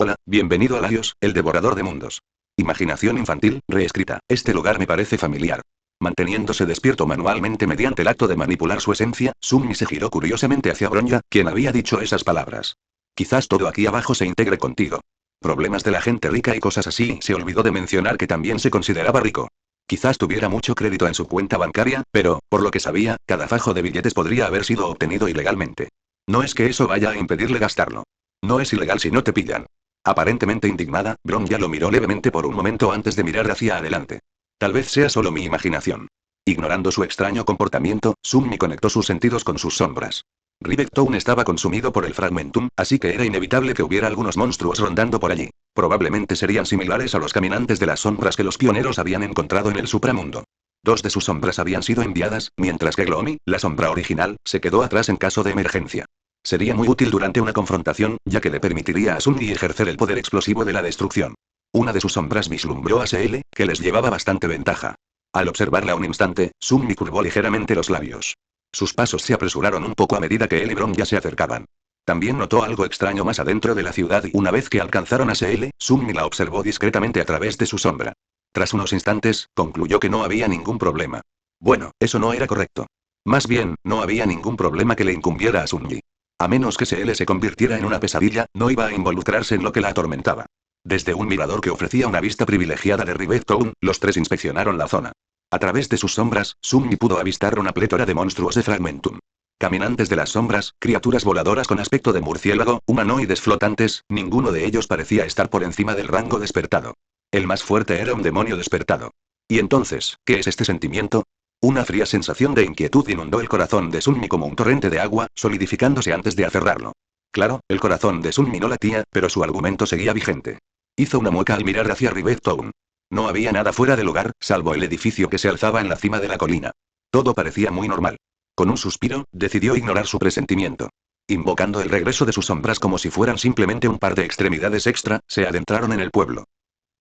Hola, bienvenido a Laios, el devorador de mundos. Imaginación infantil, reescrita. Este lugar me parece familiar. Manteniéndose despierto manualmente mediante el acto de manipular su esencia, Sunmi se giró curiosamente hacia Bronya, quien había dicho esas palabras. Quizás todo aquí abajo se integre contigo. Problemas de la gente rica y cosas así. Se olvidó de mencionar que también se consideraba rico. Quizás tuviera mucho crédito en su cuenta bancaria, pero, por lo que sabía, cada fajo de billetes podría haber sido obtenido ilegalmente. No es que eso vaya a impedirle gastarlo. No es ilegal si no te pillan. Aparentemente indignada, Bronya lo miró levemente por un momento antes de mirar hacia adelante. Tal vez sea solo mi imaginación. Ignorando su extraño comportamiento, Sunmi conectó sus sentidos con sus sombras. Rivectown estaba consumido por el Fragmentum, así que era inevitable que hubiera algunos monstruos rondando por allí. Probablemente serían similares a los caminantes de las sombras que los pioneros habían encontrado en el supramundo. Dos de sus sombras habían sido enviadas, mientras que Gloomy, la sombra original, se quedó atrás en caso de emergencia. Sería muy útil durante una confrontación, ya que le permitiría a Sunmi ejercer el poder explosivo de la destrucción. Una de sus sombras vislumbró a SL, que les llevaba bastante ventaja. Al observarla un instante, Sunmi curvó ligeramente los labios. Sus pasos se apresuraron un poco a medida que él y Bronya se acercaban. También notó algo extraño más adentro de la ciudad y una vez que alcanzaron a SL, Sunmi la observó discretamente a través de su sombra. Tras unos instantes, concluyó que no había ningún problema. Bueno, eso no era correcto. Más bien, no había ningún problema que le incumbiera a Sunmi. A menos que SL se convirtiera en una pesadilla, no iba a involucrarse en lo que la atormentaba. Desde un mirador que ofrecía una vista privilegiada de Rivectown, los tres inspeccionaron la zona. A través de sus sombras, Sunmi pudo avistar una plétora de monstruos de Fragmentum. Caminantes de las sombras, criaturas voladoras con aspecto de murciélago, humanoides flotantes, ninguno de ellos parecía estar por encima del rango despertado. El más fuerte era un demonio despertado. ¿Y entonces, qué es este sentimiento? Una fría sensación de inquietud inundó el corazón de Sunmi como un torrente de agua, solidificándose antes de aferrarlo. Claro, el corazón de Sunmi no latía, pero su argumento seguía vigente. Hizo una mueca al mirar hacia Rivectown. No había nada fuera de lugar, salvo el edificio que se alzaba en la cima de la colina. Todo parecía muy normal. Con un suspiro, decidió ignorar su presentimiento. Invocando el regreso de sus sombras como si fueran simplemente un par de extremidades extra, se adentraron en el pueblo.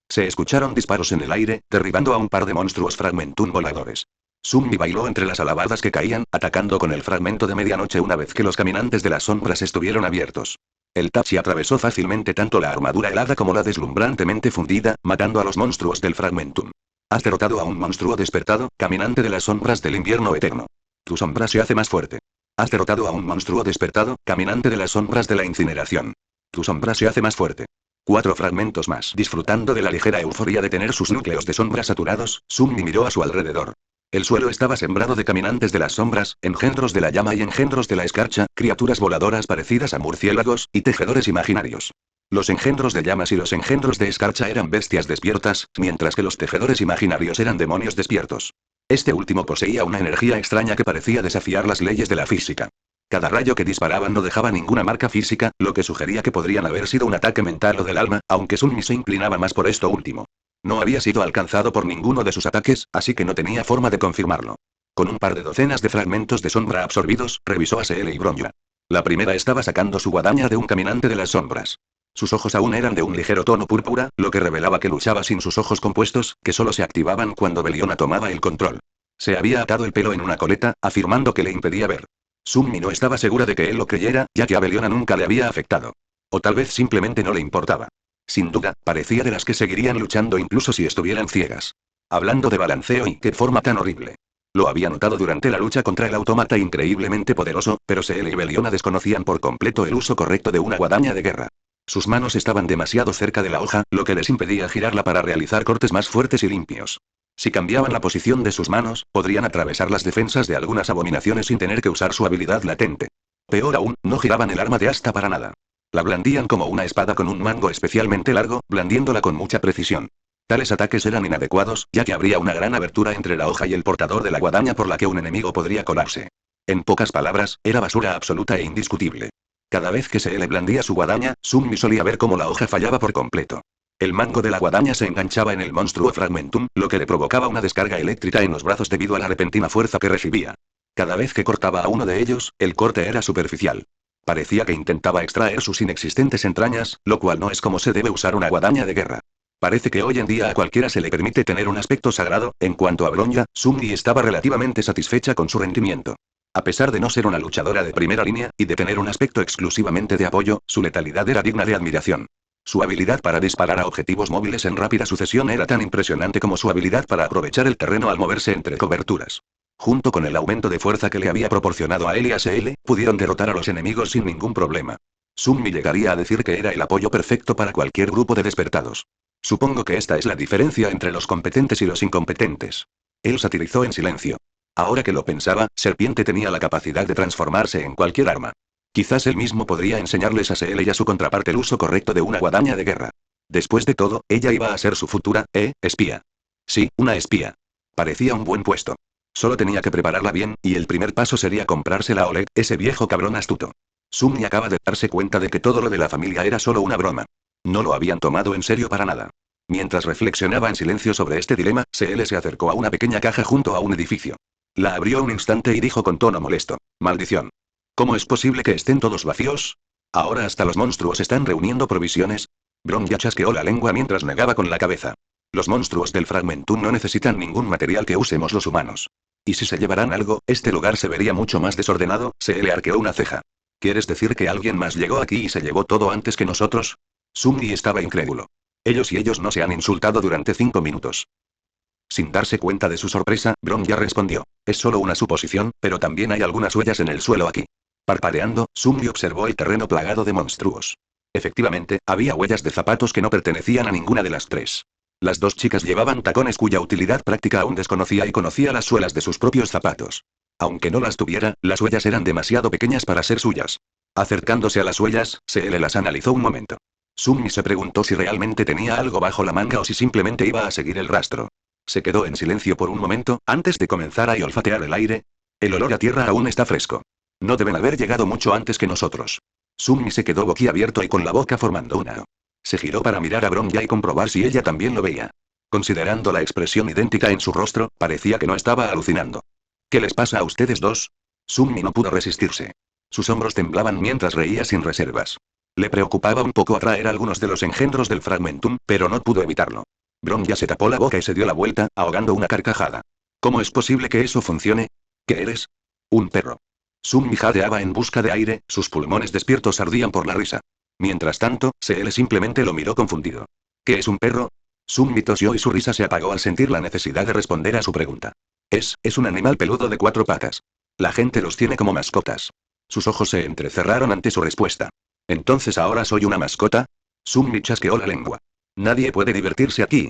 Se escucharon disparos en el aire, derribando a un par de monstruos Fragmentum voladores. Sunmi bailó entre las alabardas que caían, atacando con el fragmento de medianoche una vez que los caminantes de las sombras estuvieron abiertos. El Tachi atravesó fácilmente tanto la armadura helada como la deslumbrantemente fundida, matando a los monstruos del Fragmentum. Has derrotado a un monstruo despertado, caminante de las sombras del invierno eterno. Tu sombra se hace más fuerte. Has derrotado a un monstruo despertado, caminante de las sombras de la incineración. Tu sombra se hace más fuerte. 4 fragmentos más. Disfrutando de la ligera euforia de tener sus núcleos de sombra saturados, Sunmi miró a su alrededor. El suelo estaba sembrado de caminantes de las sombras, engendros de la llama y engendros de la escarcha, criaturas voladoras parecidas a murciélagos, y tejedores imaginarios. Los engendros de llamas y los engendros de escarcha eran bestias despiertas, mientras que los tejedores imaginarios eran demonios despiertos. Este último poseía una energía extraña que parecía desafiar las leyes de la física. Cada rayo que disparaban no dejaba ninguna marca física, lo que sugería que podrían haber sido un ataque mental o del alma, aunque Sunmi se inclinaba más por esto último. No había sido alcanzado por ninguno de sus ataques, así que no tenía forma de confirmarlo. Con un par de docenas de fragmentos de sombra absorbidos, revisó a SL y Bronya. La primera estaba sacando su guadaña de un caminante de las sombras. Sus ojos aún eran de un ligero tono púrpura, lo que revelaba que luchaba sin sus ojos compuestos, que solo se activaban cuando Beliona tomaba el control. Se había atado el pelo en una coleta, afirmando que le impedía ver. Sunmi no estaba segura de que él lo creyera, ya que a Beliona nunca le había afectado. O tal vez simplemente no le importaba. Sin duda, parecía de las que seguirían luchando incluso si estuvieran ciegas. Hablando de balanceo y qué forma tan horrible. Lo había notado durante la lucha contra el autómata increíblemente poderoso, pero SL y Beliona desconocían por completo el uso correcto de una guadaña de guerra. Sus manos estaban demasiado cerca de la hoja, lo que les impedía girarla para realizar cortes más fuertes y limpios. Si cambiaban la posición de sus manos, podrían atravesar las defensas de algunas abominaciones sin tener que usar su habilidad latente. Peor aún, no giraban el arma de asta para nada. La blandían como una espada con un mango especialmente largo, blandiéndola con mucha precisión. Tales ataques eran inadecuados, ya que habría una gran abertura entre la hoja y el portador de la guadaña por la que un enemigo podría colarse. En pocas palabras, era basura absoluta e indiscutible. Cada vez que se le blandía su guadaña, Sunmi solía ver cómo la hoja fallaba por completo. El mango de la guadaña se enganchaba en el monstruo Fragmentum, lo que le provocaba una descarga eléctrica en los brazos debido a la repentina fuerza que recibía. Cada vez que cortaba a uno de ellos, el corte era superficial. Parecía que intentaba extraer sus inexistentes entrañas, lo cual no es como se debe usar una guadaña de guerra. Parece que hoy en día a cualquiera se le permite tener un aspecto sagrado. En cuanto a Bronya, Sunmi estaba relativamente satisfecha con su rendimiento. A pesar de no ser una luchadora de primera línea, y de tener un aspecto exclusivamente de apoyo, su letalidad era digna de admiración. Su habilidad para disparar a objetivos móviles en rápida sucesión era tan impresionante como su habilidad para aprovechar el terreno al moverse entre coberturas. Junto con el aumento de fuerza que le había proporcionado a él y a SL, pudieron derrotar a los enemigos sin ningún problema. Sunmi llegaría a decir que era el apoyo perfecto para cualquier grupo de despertados. Supongo que esta es la diferencia entre los competentes y los incompetentes. Él satirizó en silencio. Ahora que lo pensaba, Serpiente tenía la capacidad de transformarse en cualquier arma. Quizás él mismo podría enseñarles a SL y a su contraparte el uso correcto de una guadaña de guerra. Después de todo, ella iba a ser su futura, espía. Sí, una espía. Parecía un buen puesto. Solo tenía que prepararla bien, y el primer paso sería comprársela a Oleg, ese viejo cabrón astuto. Sunmi acaba de darse cuenta de que todo lo de la familia era solo una broma. No lo habían tomado en serio para nada. Mientras reflexionaba en silencio sobre este dilema, CL se acercó a una pequeña caja junto a un edificio. La abrió un instante y dijo con tono molesto: «Maldición. ¿Cómo es posible que estén todos vacíos? Ahora hasta los monstruos están reuniendo provisiones». Bron ya chasqueó la lengua mientras negaba con la cabeza. Los monstruos del Fragmentum no necesitan ningún material que usemos los humanos. Y si se llevarán algo, este lugar se vería mucho más desordenado. CL arqueó una ceja. ¿Quieres decir que alguien más llegó aquí y se llevó todo antes que nosotros? Sunmi estaba incrédulo. Ellos no se han insultado durante 5 minutos. Sin darse cuenta de su sorpresa, Bron ya respondió. Es solo una suposición, pero también hay algunas huellas en el suelo aquí. Parpadeando, Sunmi observó el terreno plagado de monstruos. Efectivamente, había huellas de zapatos que no pertenecían a ninguna de las tres. Las dos chicas llevaban tacones cuya utilidad práctica aún desconocía y conocía las suelas de sus propios zapatos. Aunque no las tuviera, las huellas eran demasiado pequeñas para ser suyas. Acercándose a las huellas, CL las analizó un momento. Sunmi se preguntó si realmente tenía algo bajo la manga o si simplemente iba a seguir el rastro. Se quedó en silencio por un momento, antes de comenzar a olfatear el aire. El olor a tierra aún está fresco. No deben haber llegado mucho antes que nosotros. Sunmi se quedó boquiabierto y con la boca formando una O. Se giró para mirar a Bronya y comprobar si ella también lo veía. Considerando la expresión idéntica en su rostro, parecía que no estaba alucinando. ¿Qué les pasa a ustedes dos? Sunmi no pudo resistirse. Sus hombros temblaban mientras reía sin reservas. Le preocupaba un poco atraer a algunos de los engendros del Fragmentum, pero no pudo evitarlo. Bronya se tapó la boca y se dio la vuelta, ahogando una carcajada. ¿Cómo es posible que eso funcione? ¿Qué eres? Un perro. Sunmi jadeaba en busca de aire, sus pulmones despiertos ardían por la risa. Mientras tanto, CL simplemente lo miró confundido. ¿Qué es un perro? Sunmi tosió y su risa se apagó al sentir la necesidad de responder a su pregunta. Es un animal peludo de 4 patas. La gente los tiene como mascotas. Sus ojos se entrecerraron ante su respuesta. ¿Entonces ahora soy una mascota? Sunmi chasqueó la lengua. Nadie puede divertirse aquí.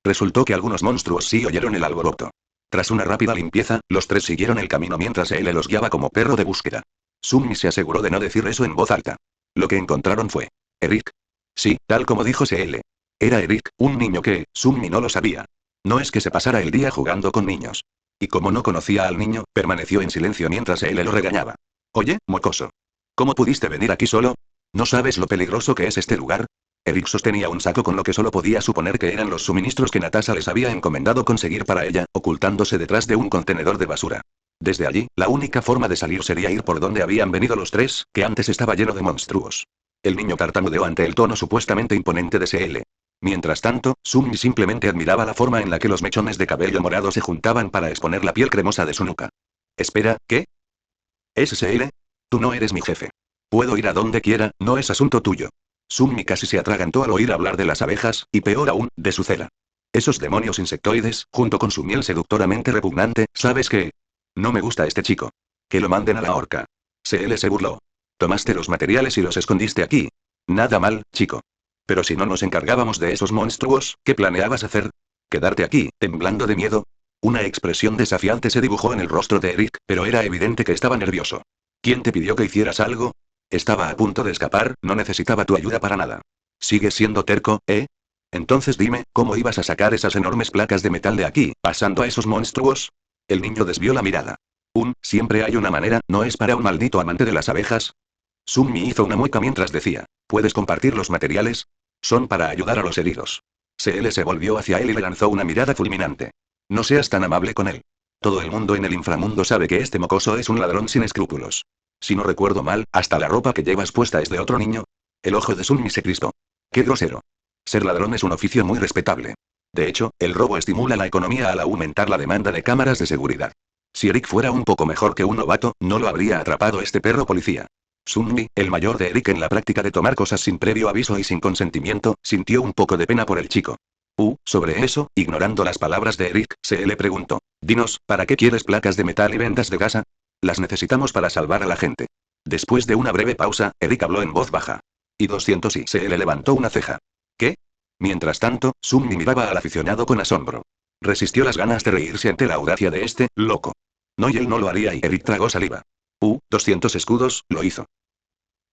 Resultó que algunos monstruos sí oyeron el alboroto. Tras una rápida limpieza, los tres siguieron el camino mientras él los guiaba como perro de búsqueda. Sunmi se aseguró de no decir eso en voz alta. Lo que encontraron fue Eric. Sí, tal como dijo CL. Era Eric, un niño que, Sunmi no lo sabía. No es que se pasara el día jugando con niños. Y como no conocía al niño, permaneció en silencio mientras él lo regañaba. Oye, mocoso. ¿Cómo pudiste venir aquí solo? ¿No sabes lo peligroso que es este lugar? Eric sostenía un saco con lo que solo podía suponer que eran los suministros que Natasha les había encomendado conseguir para ella, ocultándose detrás de un contenedor de basura. Desde allí, la única forma de salir sería ir por donde habían venido los tres, que antes estaba lleno de monstruos. El niño tartamudeó ante el tono supuestamente imponente de CL. Mientras tanto, Sunmi simplemente admiraba la forma en la que los mechones de cabello morado se juntaban para exponer la piel cremosa de su nuca. Espera, ¿qué? ¿Es CL? Tú no eres mi jefe. Puedo ir a donde quiera, no es asunto tuyo. Sunmi casi se atragantó al oír hablar de las abejas, y peor aún, de su cera. Esos demonios insectoides, junto con su miel seductoramente repugnante, ¿sabes qué? No me gusta este chico. Que lo manden a la horca. CL se burló. Tomaste los materiales y los escondiste aquí. Nada mal, chico. Pero si no nos encargábamos de esos monstruos, ¿qué planeabas hacer? ¿Quedarte aquí, temblando de miedo? Una expresión desafiante se dibujó en el rostro de Eric, pero era evidente que estaba nervioso. ¿Quién te pidió que hicieras algo? Estaba a punto de escapar, no necesitaba tu ayuda para nada. ¿Sigues siendo terco, eh? Entonces dime, ¿cómo ibas a sacar esas enormes placas de metal de aquí, pasando a esos monstruos? El niño desvió la mirada. Siempre hay una manera, ¿no es para un maldito amante de las abejas? Sunmi hizo una mueca mientras decía, ¿puedes compartir los materiales? Son para ayudar a los heridos. CL se volvió hacia él y le lanzó una mirada fulminante. No seas tan amable con él. Todo el mundo en el inframundo sabe que este mocoso es un ladrón sin escrúpulos. Si no recuerdo mal, hasta la ropa que llevas puesta es de otro niño. El ojo de Sunmi se crispó. ¡Qué grosero! Ser ladrón es un oficio muy respetable. De hecho, el robo estimula la economía al aumentar la demanda de cámaras de seguridad. Si Eric fuera un poco mejor que un novato, no lo habría atrapado este perro policía. Sunmi, el mayor de Eric en la práctica de tomar cosas sin previo aviso y sin consentimiento, sintió un poco de pena por el chico. Sobre eso, ignorando las palabras de Eric, se le preguntó. Dinos, ¿para qué quieres placas de metal y vendas de gasa? Las necesitamos para salvar a la gente. Después de una breve pausa, Eric habló en voz baja. Y 200 y se le levantó una ceja. ¿Qué? Mientras tanto, Sunmi miraba al aficionado con asombro. Resistió las ganas de reírse ante la audacia de este, loco. No, y él no lo haría y Eric tragó saliva. 200 escudos, lo hizo.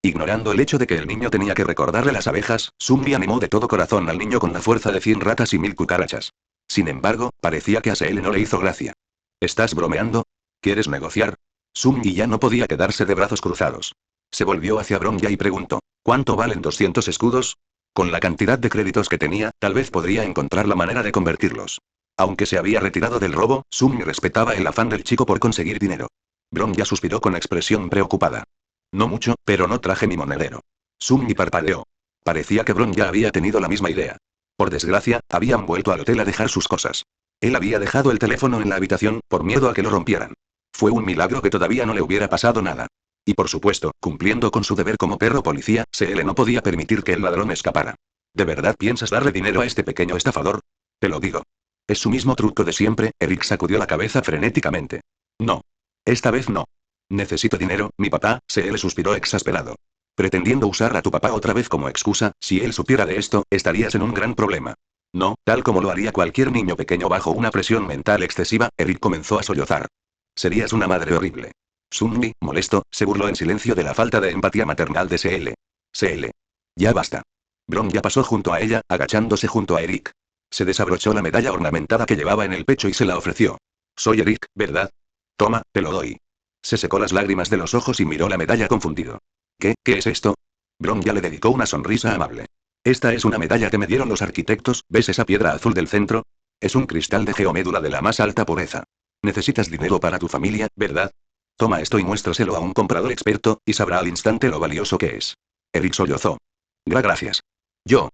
Ignorando el hecho de que el niño tenía que recordarle las abejas, Sunmi animó de todo corazón al niño con la fuerza de 100 ratas y 1000 cucarachas. Sin embargo, parecía que a Seel no le hizo gracia. ¿Estás bromeando? ¿Quieres negociar? Sunmi ya no podía quedarse de brazos cruzados. Se volvió hacia Bronja y preguntó, ¿cuánto valen 200 escudos? Con la cantidad de créditos que tenía, tal vez podría encontrar la manera de convertirlos. Aunque se había retirado del robo, Sunmi respetaba el afán del chico por conseguir dinero. Bronja suspiró con expresión preocupada. No mucho, pero no traje mi monedero. Sunmi parpadeó. Parecía que Bronja había tenido la misma idea. Por desgracia, habían vuelto al hotel a dejar sus cosas. Él había dejado el teléfono en la habitación, por miedo a que lo rompieran. Fue un milagro que todavía no le hubiera pasado nada. Y por supuesto, cumpliendo con su deber como perro policía, Seel no podía permitir que el ladrón escapara. ¿De verdad piensas darle dinero a este pequeño estafador? Te lo digo. Es su mismo truco de siempre, Eric sacudió la cabeza frenéticamente. No. Esta vez no. Necesito dinero, mi papá, Seel suspiró exasperado. Pretendiendo usar a tu papá otra vez como excusa, si él supiera de esto, estarías en un gran problema. No, tal como lo haría cualquier niño pequeño bajo una presión mental excesiva, Eric comenzó a sollozar. Serías una madre horrible. Sunmi, molesto, se burló en silencio de la falta de empatía maternal de Seel. Seel. Ya basta. Bronja pasó junto a ella, agachándose junto a Eric. Se desabrochó la medalla ornamentada que llevaba en el pecho y se la ofreció. Soy Eric, ¿verdad? Toma, te lo doy. Se secó las lágrimas de los ojos y miró la medalla confundido. ¿Qué es esto? Bronja le dedicó una sonrisa amable. Esta es una medalla que me dieron los arquitectos, ¿ves esa piedra azul del centro? Es un cristal de geomédula de la más alta pureza. Necesitas dinero para tu familia, ¿verdad? Toma esto y muéstraselo a un comprador experto, y sabrá al instante lo valioso que es. Eric sollozó. Gracias.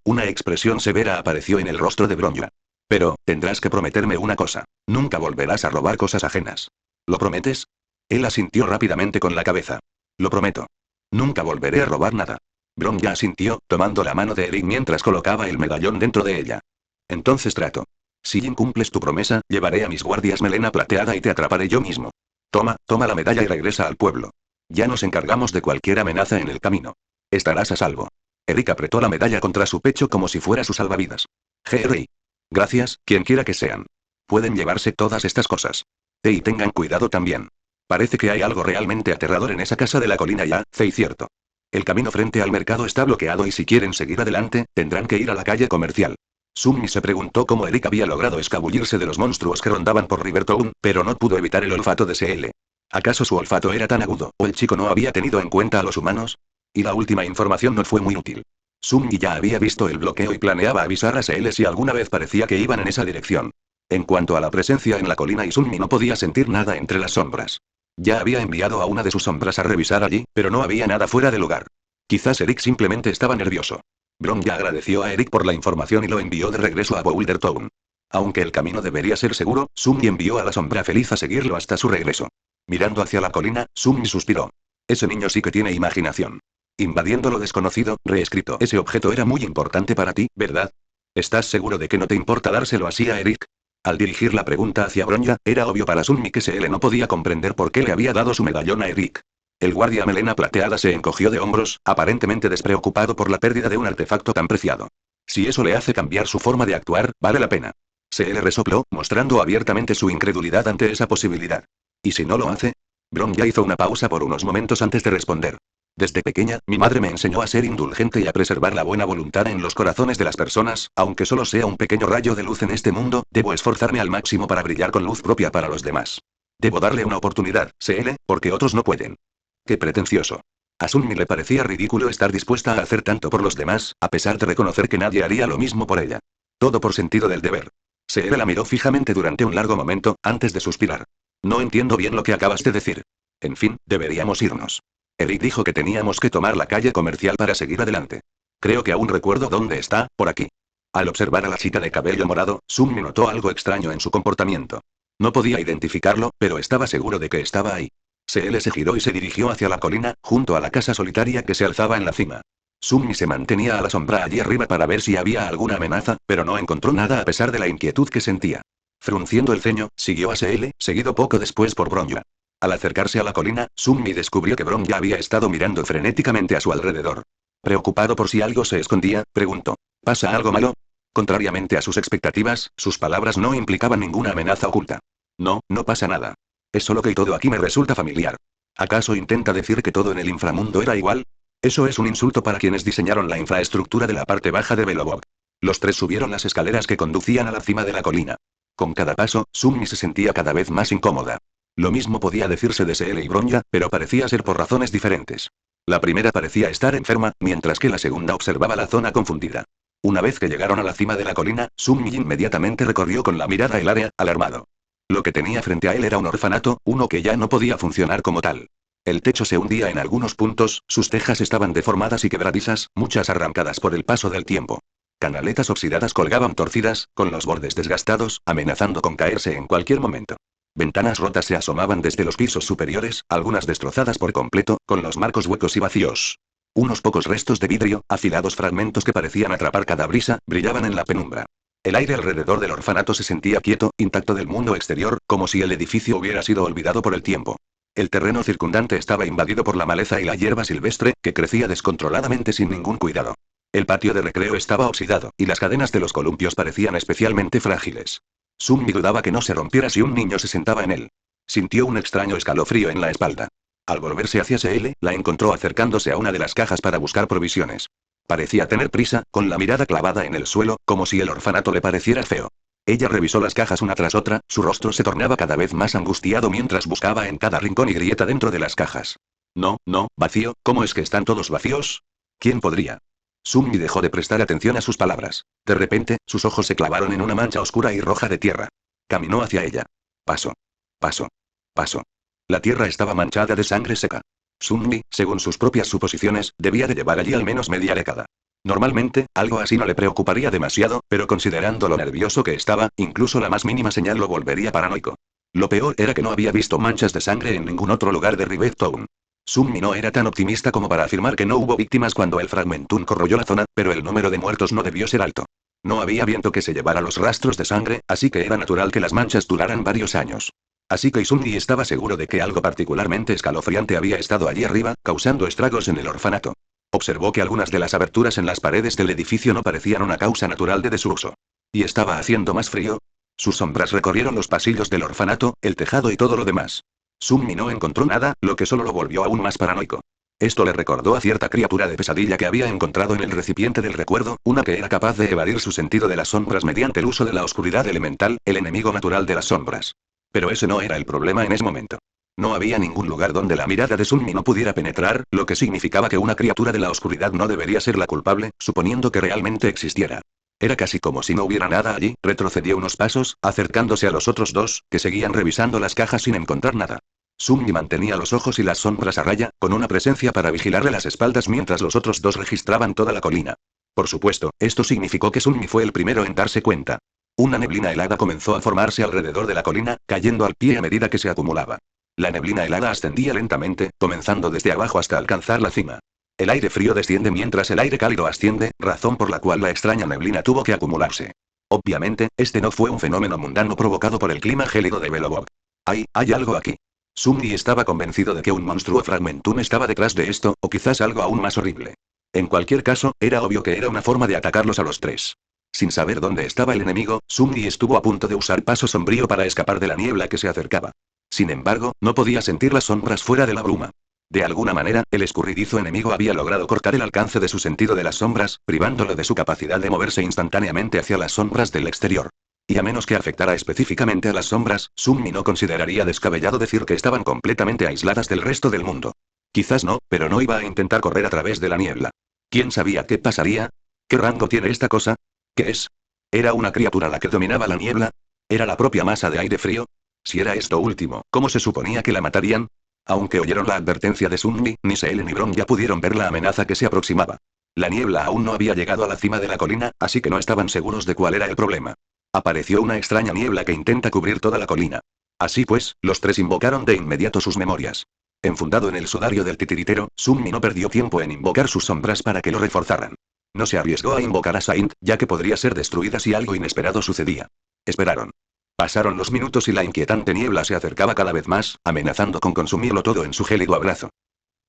Una expresión severa apareció en el rostro de Bronja. Pero, tendrás que prometerme una cosa. Nunca volverás a robar cosas ajenas. ¿Lo prometes? Él asintió rápidamente con la cabeza. Lo prometo. Nunca volveré a robar nada. Bronja asintió, tomando la mano de Eric mientras colocaba el medallón dentro de ella. Entonces trato. Si incumples tu promesa, llevaré a mis guardias melena plateada y te atraparé yo mismo. Toma la medalla y regresa al pueblo. Ya nos encargamos de cualquier amenaza en el camino. Estarás a salvo. Eric apretó la medalla contra su pecho como si fuera su salvavidas. Jerry. Gracias, quien quiera que sean. Pueden llevarse todas estas cosas. Y tengan cuidado también. Parece que hay algo realmente aterrador en esa casa de la colina ya, cierto. El camino frente al mercado está bloqueado y si quieren seguir adelante, tendrán que ir a la calle comercial. Sunmi se preguntó cómo Eric había logrado escabullirse de los monstruos que rondaban por Rivertown, pero no pudo evitar el olfato de Seel. ¿Acaso su olfato era tan agudo, o el chico no había tenido en cuenta a los humanos? Y la última información no fue muy útil. Sunmi ya había visto el bloqueo y planeaba avisar a Seel si alguna vez parecía que iban en esa dirección. En cuanto a la presencia en la colina y Sunmi no podía sentir nada entre las sombras. Ya había enviado a una de sus sombras a revisar allí, pero no había nada fuera de lugar. Quizás Eric simplemente estaba nervioso. Bronja agradeció a Eric por la información y lo envió de regreso a Boulder Town. Aunque el camino debería ser seguro, Sunmi envió a la sombra feliz a seguirlo hasta su regreso. Mirando hacia la colina, Sunmi suspiró. Ese niño sí que tiene imaginación. Invadiendo lo desconocido, reescrito. Ese objeto era muy importante para ti, ¿verdad? ¿Estás seguro de que no te importa dárselo así a Eric? Al dirigir la pregunta hacia Bronja, era obvio para Sunmi que Seel no podía comprender por qué le había dado su medallón a Eric. El guardia melena plateada se encogió de hombros, aparentemente despreocupado por la pérdida de un artefacto tan preciado. Si eso le hace cambiar su forma de actuar, vale la pena. Seel resopló, mostrando abiertamente su incredulidad ante esa posibilidad. ¿Y si no lo hace? Bronja hizo una pausa por unos momentos antes de responder. Desde pequeña, mi madre me enseñó a ser indulgente y a preservar la buena voluntad en los corazones de las personas, aunque solo sea un pequeño rayo de luz en este mundo, debo esforzarme al máximo para brillar con luz propia para los demás. Debo darle una oportunidad, Seel, porque otros no pueden. ¡Qué pretencioso! A Sunmi le parecía ridículo estar dispuesta a hacer tanto por los demás, a pesar de reconocer que nadie haría lo mismo por ella. Todo por sentido del deber. Seel la miró fijamente durante un largo momento, antes de suspirar. No entiendo bien lo que acabas de decir. En fin, deberíamos irnos. Eric dijo que teníamos que tomar la calle comercial para seguir adelante. Creo que aún recuerdo dónde está, por aquí. Al observar a la chica de cabello morado, Sunmi notó algo extraño en su comportamiento. No podía identificarlo, pero estaba seguro de que estaba ahí. Seel se giró y se dirigió hacia la colina, junto a la casa solitaria que se alzaba en la cima. Sunmi se mantenía a la sombra allí arriba para ver si había alguna amenaza, pero no encontró nada a pesar de la inquietud que sentía. Frunciendo el ceño, siguió a Seel, seguido poco después por Bronja. Al acercarse a la colina, Sunmi descubrió que Bronja había estado mirando frenéticamente a su alrededor. Preocupado por si algo se escondía, preguntó: ¿Pasa algo malo? Contrariamente a sus expectativas, sus palabras no implicaban ninguna amenaza oculta. No, no pasa nada. Es solo que todo aquí me resulta familiar. ¿Acaso intenta decir que todo en el inframundo era igual? Eso es un insulto para quienes diseñaron la infraestructura de la parte baja de Belobog. Los tres subieron las escaleras que conducían a la cima de la colina. Con cada paso, Sunmi se sentía cada vez más incómoda. Lo mismo podía decirse de Seel y Bronja, pero parecía ser por razones diferentes. La primera parecía estar enferma, mientras que la segunda observaba la zona confundida. Una vez que llegaron a la cima de la colina, Sunmi inmediatamente recorrió con la mirada el área, alarmado. Lo que tenía frente a él era un orfanato, uno que ya no podía funcionar como tal. El techo se hundía en algunos puntos, sus tejas estaban deformadas y quebradizas, muchas arrancadas por el paso del tiempo. Canaletas oxidadas colgaban torcidas, con los bordes desgastados, amenazando con caerse en cualquier momento. Ventanas rotas se asomaban desde los pisos superiores, algunas destrozadas por completo, con los marcos huecos y vacíos. Unos pocos restos de vidrio, afilados fragmentos que parecían atrapar cada brisa, brillaban en la penumbra. El aire alrededor del orfanato se sentía quieto, intacto del mundo exterior, como si el edificio hubiera sido olvidado por el tiempo. El terreno circundante estaba invadido por la maleza y la hierba silvestre, que crecía descontroladamente sin ningún cuidado. El patio de recreo estaba oxidado, y las cadenas de los columpios parecían especialmente frágiles. Sunmi dudaba que no se rompiera si un niño se sentaba en él. Sintió un extraño escalofrío en la espalda. Al volverse hacia Seel, la encontró acercándose a una de las cajas para buscar provisiones. Parecía tener prisa, con la mirada clavada en el suelo, como si el orfanato le pareciera feo. Ella revisó las cajas una tras otra, su rostro se tornaba cada vez más angustiado mientras buscaba en cada rincón y grieta dentro de las cajas. No, no, vacío, ¿cómo es que están todos vacíos? ¿Quién podría? Sunmi dejó de prestar atención a sus palabras. De repente, sus ojos se clavaron en una mancha oscura y roja de tierra. Caminó hacia ella. Paso. Paso. Paso. La tierra estaba manchada de sangre seca. Sunmi, según sus propias suposiciones, debía de llevar allí al menos media década. Normalmente, algo así no le preocuparía demasiado, pero considerando lo nervioso que estaba, incluso la más mínima señal lo volvería paranoico. Lo peor era que no había visto manchas de sangre en ningún otro lugar de Rivet Town. Sunmi no era tan optimista como para afirmar que no hubo víctimas cuando el Fragmentum corroyó la zona, pero el número de muertos no debió ser alto. No había viento que se llevara los rastros de sangre, así que era natural que las manchas duraran varios años. Así que Sunmi estaba seguro de que algo particularmente escalofriante había estado allí arriba, causando estragos en el orfanato. Observó que algunas de las aberturas en las paredes del edificio no parecían una causa natural de desuso. ¿Y estaba haciendo más frío? Sus sombras recorrieron los pasillos del orfanato, el tejado y todo lo demás. Sunmi no encontró nada, lo que solo lo volvió aún más paranoico. Esto le recordó a cierta criatura de pesadilla que había encontrado en el recipiente del recuerdo, una que era capaz de evadir su sentido de las sombras mediante el uso de la oscuridad elemental, el enemigo natural de las sombras. Pero ese no era el problema en ese momento. No había ningún lugar donde la mirada de Sunmi no pudiera penetrar, lo que significaba que una criatura de la oscuridad no debería ser la culpable, suponiendo que realmente existiera. Era casi como si no hubiera nada allí, retrocedió unos pasos, acercándose a los otros dos, que seguían revisando las cajas sin encontrar nada. Sunmi mantenía los ojos y las sombras a raya, con una presencia para vigilarle las espaldas mientras los otros dos registraban toda la colina. Por supuesto, esto significó que Sunmi fue el primero en darse cuenta. Una neblina helada comenzó a formarse alrededor de la colina, cayendo al pie a medida que se acumulaba. La neblina helada ascendía lentamente, comenzando desde abajo hasta alcanzar la cima. El aire frío desciende mientras el aire cálido asciende, razón por la cual la extraña neblina tuvo que acumularse. Obviamente, este no fue un fenómeno mundano provocado por el clima gélido de Belobog. Hay algo aquí. Sunmi estaba convencido de que un monstruo Fragmentum estaba detrás de esto, o quizás algo aún más horrible. En cualquier caso, era obvio que era una forma de atacarlos a los tres. Sin saber dónde estaba el enemigo, Sunmi estuvo a punto de usar paso sombrío para escapar de la niebla que se acercaba. Sin embargo, no podía sentir las sombras fuera de la bruma. De alguna manera, el escurridizo enemigo había logrado cortar el alcance de su sentido de las sombras, privándolo de su capacidad de moverse instantáneamente hacia las sombras del exterior. Y a menos que afectara específicamente a las sombras, Sunmi no consideraría descabellado decir que estaban completamente aisladas del resto del mundo. Quizás no, pero no iba a intentar correr a través de la niebla. ¿Quién sabía qué pasaría? ¿Qué rango tiene esta cosa? ¿Qué es? ¿Era una criatura la que dominaba la niebla? ¿Era la propia masa de aire frío? Si era esto último, ¿cómo se suponía que la matarían? Aunque oyeron la advertencia de Sunmi, ni Seel ni Bron ya pudieron ver la amenaza que se aproximaba. La niebla aún no había llegado a la cima de la colina, así que no estaban seguros de cuál era el problema. Apareció una extraña niebla que intenta cubrir toda la colina. Así pues, los tres invocaron de inmediato sus memorias. Enfundado en el sudario del titiritero, Sunmi no perdió tiempo en invocar sus sombras para que lo reforzaran. No se arriesgó a invocar a Saint, ya que podría ser destruida si algo inesperado sucedía. Esperaron. Pasaron los minutos y la inquietante niebla se acercaba cada vez más, amenazando con consumirlo todo en su gélido abrazo.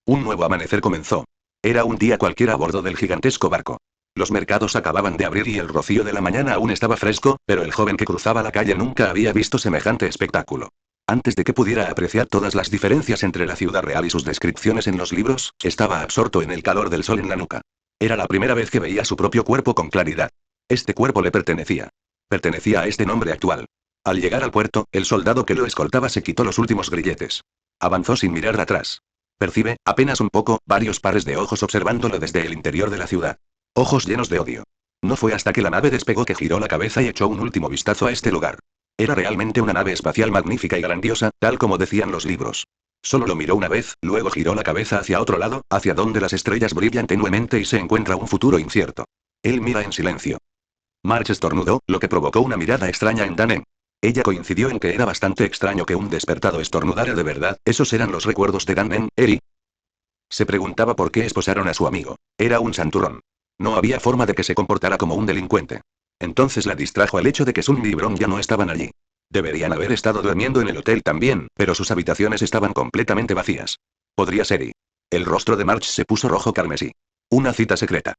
Un nuevo amanecer comenzó. Era un día cualquiera a bordo del gigantesco barco. Los mercados acababan de abrir y el rocío de la mañana aún estaba fresco, pero el joven que cruzaba la calle nunca había visto semejante espectáculo. Antes de que pudiera apreciar todas las diferencias entre la ciudad real y sus descripciones en los libros, estaba absorto en el calor del sol en la nuca. Era la primera vez que veía su propio cuerpo con claridad. Este cuerpo le pertenecía. Pertenecía a este nombre actual. Al llegar al puerto, el soldado que lo escoltaba se quitó los últimos grilletes. Avanzó sin mirar atrás. Percibe, apenas un poco, varios pares de ojos observándolo desde el interior de la ciudad. Ojos llenos de odio. No fue hasta que la nave despegó que giró la cabeza y echó un último vistazo a este lugar. Era realmente una nave espacial magnífica y grandiosa, tal como decían los libros. Solo lo miró una vez, luego giró la cabeza hacia otro lado, hacia donde las estrellas brillan tenuemente y se encuentra un futuro incierto. Él mira en silencio. March estornudó, lo que provocó una mirada extraña en Danen. Ella coincidió en que era bastante extraño que un despertado estornudara de verdad. ¿Esos eran los recuerdos de Danen, Eri? Se preguntaba por qué esposaron a su amigo. Era un santurrón. No había forma de que se comportara como un delincuente. Entonces la distrajo el hecho de que Sunmi y Bron ya no estaban allí. Deberían haber estado durmiendo en el hotel también, pero sus habitaciones estaban completamente vacías. Podría ser y... El rostro de March se puso rojo carmesí. Una cita secreta.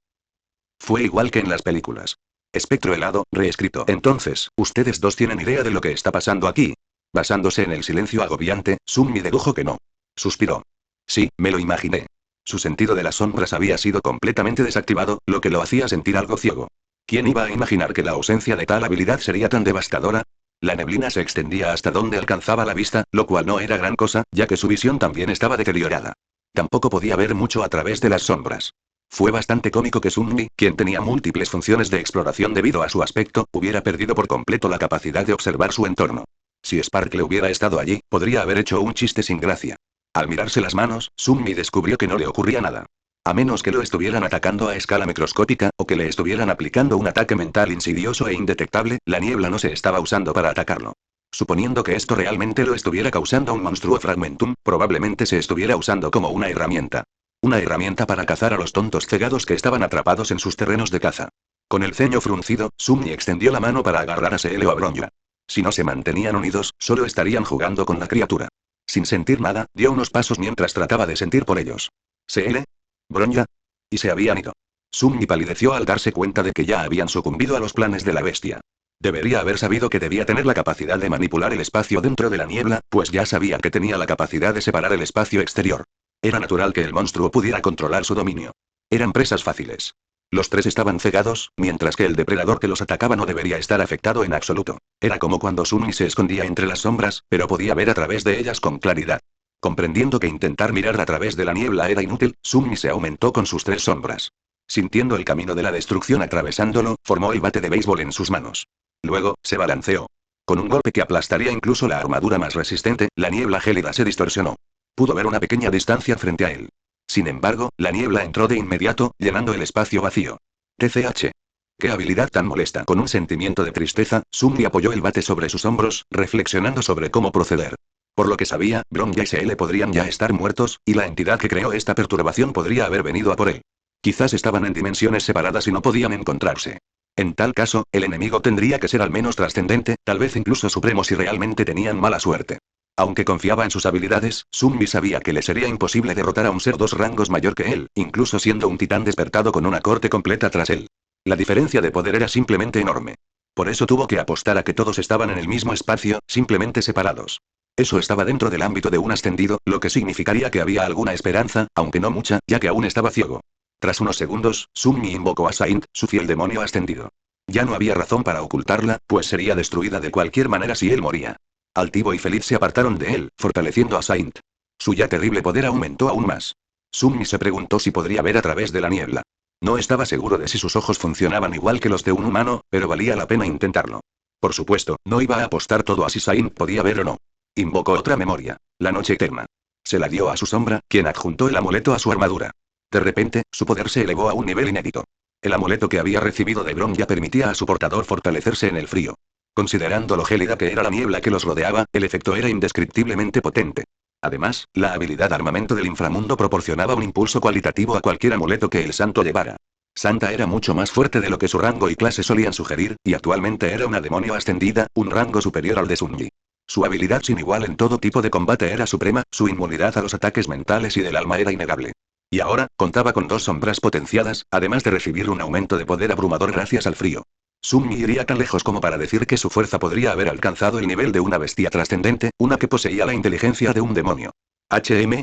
Fue igual que en las películas. Espectro helado, reescrito. Entonces, ¿ustedes dos tienen idea de lo que está pasando aquí? Basándose en el silencio agobiante, Sunmi dedujo que no. Suspiró. Sí, me lo imaginé. Su sentido de las sombras había sido completamente desactivado, lo que lo hacía sentir algo ciego. ¿Quién iba a imaginar que la ausencia de tal habilidad sería tan devastadora? La neblina se extendía hasta donde alcanzaba la vista, lo cual no era gran cosa, ya que su visión también estaba deteriorada. Tampoco podía ver mucho a través de las sombras. Fue bastante cómico que Sunmi, quien tenía múltiples funciones de exploración debido a su aspecto, hubiera perdido por completo la capacidad de observar su entorno. Si Sparkle hubiera estado allí, podría haber hecho un chiste sin gracia. Al mirarse las manos, Sunmi descubrió que no le ocurría nada. A menos que lo estuvieran atacando a escala microscópica, o que le estuvieran aplicando un ataque mental insidioso e indetectable, la niebla no se estaba usando para atacarlo. Suponiendo que esto realmente lo estuviera causando un monstruo fragmentum, probablemente se estuviera usando como una herramienta. Una herramienta para cazar a los tontos cegados que estaban atrapados en sus terrenos de caza. Con el ceño fruncido, Sunmi extendió la mano para agarrar a Seele o a Bronja. Si no se mantenían unidos, solo estarían jugando con la criatura. Sin sentir nada, dio unos pasos mientras trataba de sentir por ellos. ¿Seele? ¿Bronja? Y se habían ido. Sunmi palideció al darse cuenta de que ya habían sucumbido a los planes de la bestia. Debería haber sabido que debía tener la capacidad de manipular el espacio dentro de la niebla, pues ya sabía que tenía la capacidad de separar el espacio exterior. Era natural que el monstruo pudiera controlar su dominio. Eran presas fáciles. Los tres estaban cegados, mientras que el depredador que los atacaba no debería estar afectado en absoluto. Era como cuando Sunmi se escondía entre las sombras, pero podía ver a través de ellas con claridad. Comprendiendo que intentar mirar a través de la niebla era inútil, Sunmi se aumentó con sus tres sombras. Sintiendo el camino de la destrucción atravesándolo, formó el bate de béisbol en sus manos. Luego, se balanceó. Con un golpe que aplastaría incluso la armadura más resistente, la niebla gélida se distorsionó. Pudo ver una pequeña distancia frente a él. Sin embargo, la niebla entró de inmediato, llenando el espacio vacío. TCH. ¡Qué habilidad tan molesta! Con un sentimiento de tristeza, Sunmi apoyó el bate sobre sus hombros, reflexionando sobre cómo proceder. Por lo que sabía, Bronja y Seele podrían ya estar muertos, y la entidad que creó esta perturbación podría haber venido a por él. Quizás estaban en dimensiones separadas y no podían encontrarse. En tal caso, el enemigo tendría que ser al menos trascendente, tal vez incluso supremo si realmente tenían mala suerte. Aunque confiaba en sus habilidades, Sunmi sabía que le sería imposible derrotar a un ser dos rangos mayor que él, incluso siendo un titán despertado con una corte completa tras él. La diferencia de poder era simplemente enorme. Por eso tuvo que apostar a que todos estaban en el mismo espacio, simplemente separados. Eso estaba dentro del ámbito de un ascendido, lo que significaría que había alguna esperanza, aunque no mucha, ya que aún estaba ciego. Tras unos segundos, Sunmi invocó a Saint, su fiel demonio ascendido. Ya no había razón para ocultarla, pues sería destruida de cualquier manera si él moría. Altivo y feliz se apartaron de él, fortaleciendo a Saint. Su ya terrible poder aumentó aún más. Sunmi se preguntó si podría ver a través de la niebla. No estaba seguro de si sus ojos funcionaban igual que los de un humano, pero valía la pena intentarlo. Por supuesto, no iba a apostar todo a si Saint podía ver o no. Invocó otra memoria, la noche eterna. Se la dio a su sombra, quien adjuntó el amuleto a su armadura. De repente, su poder se elevó a un nivel inédito. El amuleto que había recibido de Bron ya permitía a su portador fortalecerse en el frío. Considerando lo gélida que era la niebla que los rodeaba, el efecto era indescriptiblemente potente. Además, la habilidad armamento del inframundo proporcionaba un impulso cualitativo a cualquier amuleto que el santo llevara. Santa era mucho más fuerte de lo que su rango y clase solían sugerir, y actualmente era una demonio ascendida, un rango superior al de Sunji. Su habilidad sin igual en todo tipo de combate era suprema, su inmunidad a los ataques mentales y del alma era innegable. Y ahora, contaba con 2 sombras potenciadas, además de recibir un aumento de poder abrumador gracias al frío. Sunji iría tan lejos como para decir que su fuerza podría haber alcanzado el nivel de una bestia trascendente, una que poseía la inteligencia de un demonio.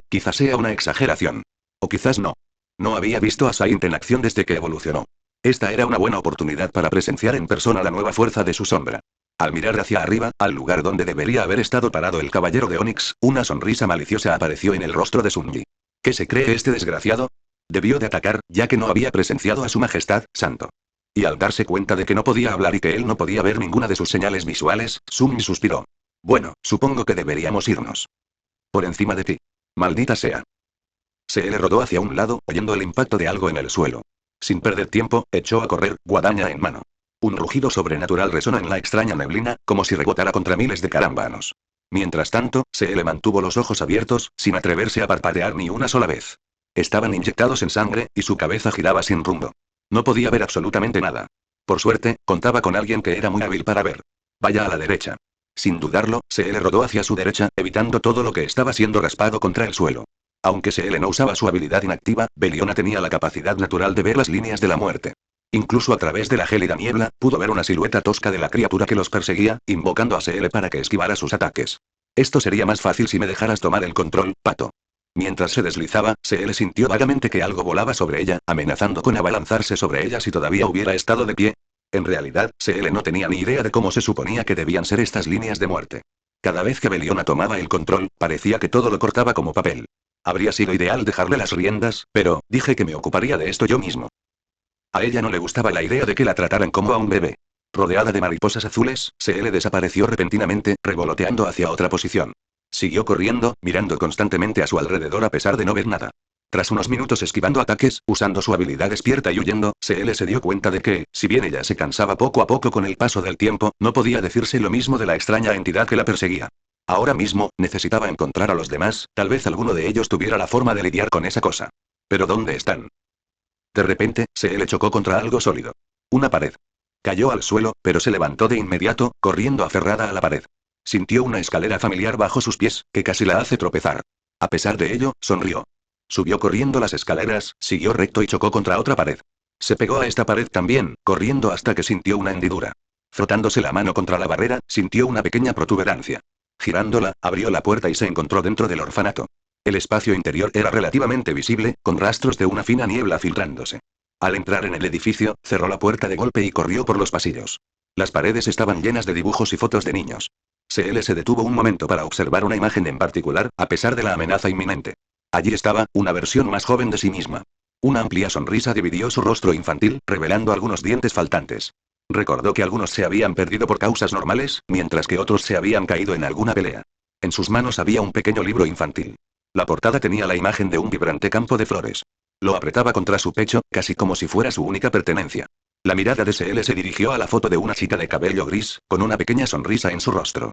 Quizás sea una exageración. O quizás no. No había visto a Saint en acción desde que evolucionó. Esta era una buena oportunidad para presenciar en persona la nueva fuerza de su sombra. Al mirar hacia arriba, al lugar donde debería haber estado parado el caballero de Onix, una sonrisa maliciosa apareció en el rostro de Sunji. ¿Qué se cree este desgraciado? Debió de atacar, ya que no había presenciado a su majestad, santo. Y al darse cuenta de que no podía hablar y que él no podía ver ninguna de sus señales visuales, Sunji suspiró. Bueno, supongo que deberíamos irnos. Por encima de ti. Maldita sea. Se le rodó hacia un lado, oyendo el impacto de algo en el suelo. Sin perder tiempo, echó a correr, guadaña en mano. Un rugido sobrenatural resonó en la extraña neblina, como si rebotara contra miles de carámbanos. Mientras tanto, se le mantuvo los ojos abiertos, sin atreverse a parpadear ni una sola vez. Estaban inyectados en sangre, y su cabeza giraba sin rumbo. No podía ver absolutamente nada. Por suerte, contaba con alguien que era muy hábil para ver. Vaya a la derecha. Sin dudarlo, se le rodó hacia su derecha, evitando todo lo que estaba siendo raspado contra el suelo. Aunque se no usaba su habilidad inactiva, Beliona tenía la capacidad natural de ver las líneas de la muerte. Incluso a través de la gélida niebla, pudo ver una silueta tosca de la criatura que los perseguía, invocando a CL para que esquivara sus ataques. Esto sería más fácil si me dejaras tomar el control, pato. Mientras se deslizaba, CL sintió vagamente que algo volaba sobre ella, amenazando con abalanzarse sobre ella si todavía hubiera estado de pie. En realidad, CL no tenía ni idea de cómo se suponía que debían ser estas líneas de muerte. Cada vez que Beliona tomaba el control, parecía que todo lo cortaba como papel. Habría sido ideal dejarle las riendas, pero, dije que me ocuparía de esto yo mismo. A ella no le gustaba la idea de que la trataran como a un bebé. Rodeada de mariposas azules, CL desapareció repentinamente, revoloteando hacia otra posición. Siguió corriendo, mirando constantemente a su alrededor a pesar de no ver nada. Tras unos minutos esquivando ataques, usando su habilidad despierta y huyendo, CL se dio cuenta de que, si bien ella se cansaba poco a poco con el paso del tiempo, no podía decirse lo mismo de la extraña entidad que la perseguía. Ahora mismo, necesitaba encontrar a los demás, tal vez alguno de ellos tuviera la forma de lidiar con esa cosa. ¿Pero dónde están? De repente, se le chocó contra algo sólido. Una pared. Cayó al suelo, pero se levantó de inmediato, corriendo aferrada a la pared. Sintió una escalera familiar bajo sus pies, que casi la hace tropezar. A pesar de ello, sonrió. Subió corriendo las escaleras, siguió recto y chocó contra otra pared. Se pegó a esta pared también, corriendo hasta que sintió una hendidura. Frotándose la mano contra la barrera, sintió una pequeña protuberancia. Girándola, abrió la puerta y se encontró dentro del orfanato. El espacio interior era relativamente visible, con rastros de una fina niebla filtrándose. Al entrar en el edificio, cerró la puerta de golpe y corrió por los pasillos. Las paredes estaban llenas de dibujos y fotos de niños. CL se detuvo un momento para observar una imagen en particular, a pesar de la amenaza inminente. Allí estaba, una versión más joven de sí misma. Una amplia sonrisa dividió su rostro infantil, revelando algunos dientes faltantes. Recordó que algunos se habían perdido por causas normales, mientras que otros se habían caído en alguna pelea. En sus manos había un pequeño libro infantil. La portada tenía la imagen de un vibrante campo de flores. Lo apretaba contra su pecho, casi como si fuera su única pertenencia. La mirada de CL se dirigió a la foto de una chica de cabello gris, con una pequeña sonrisa en su rostro.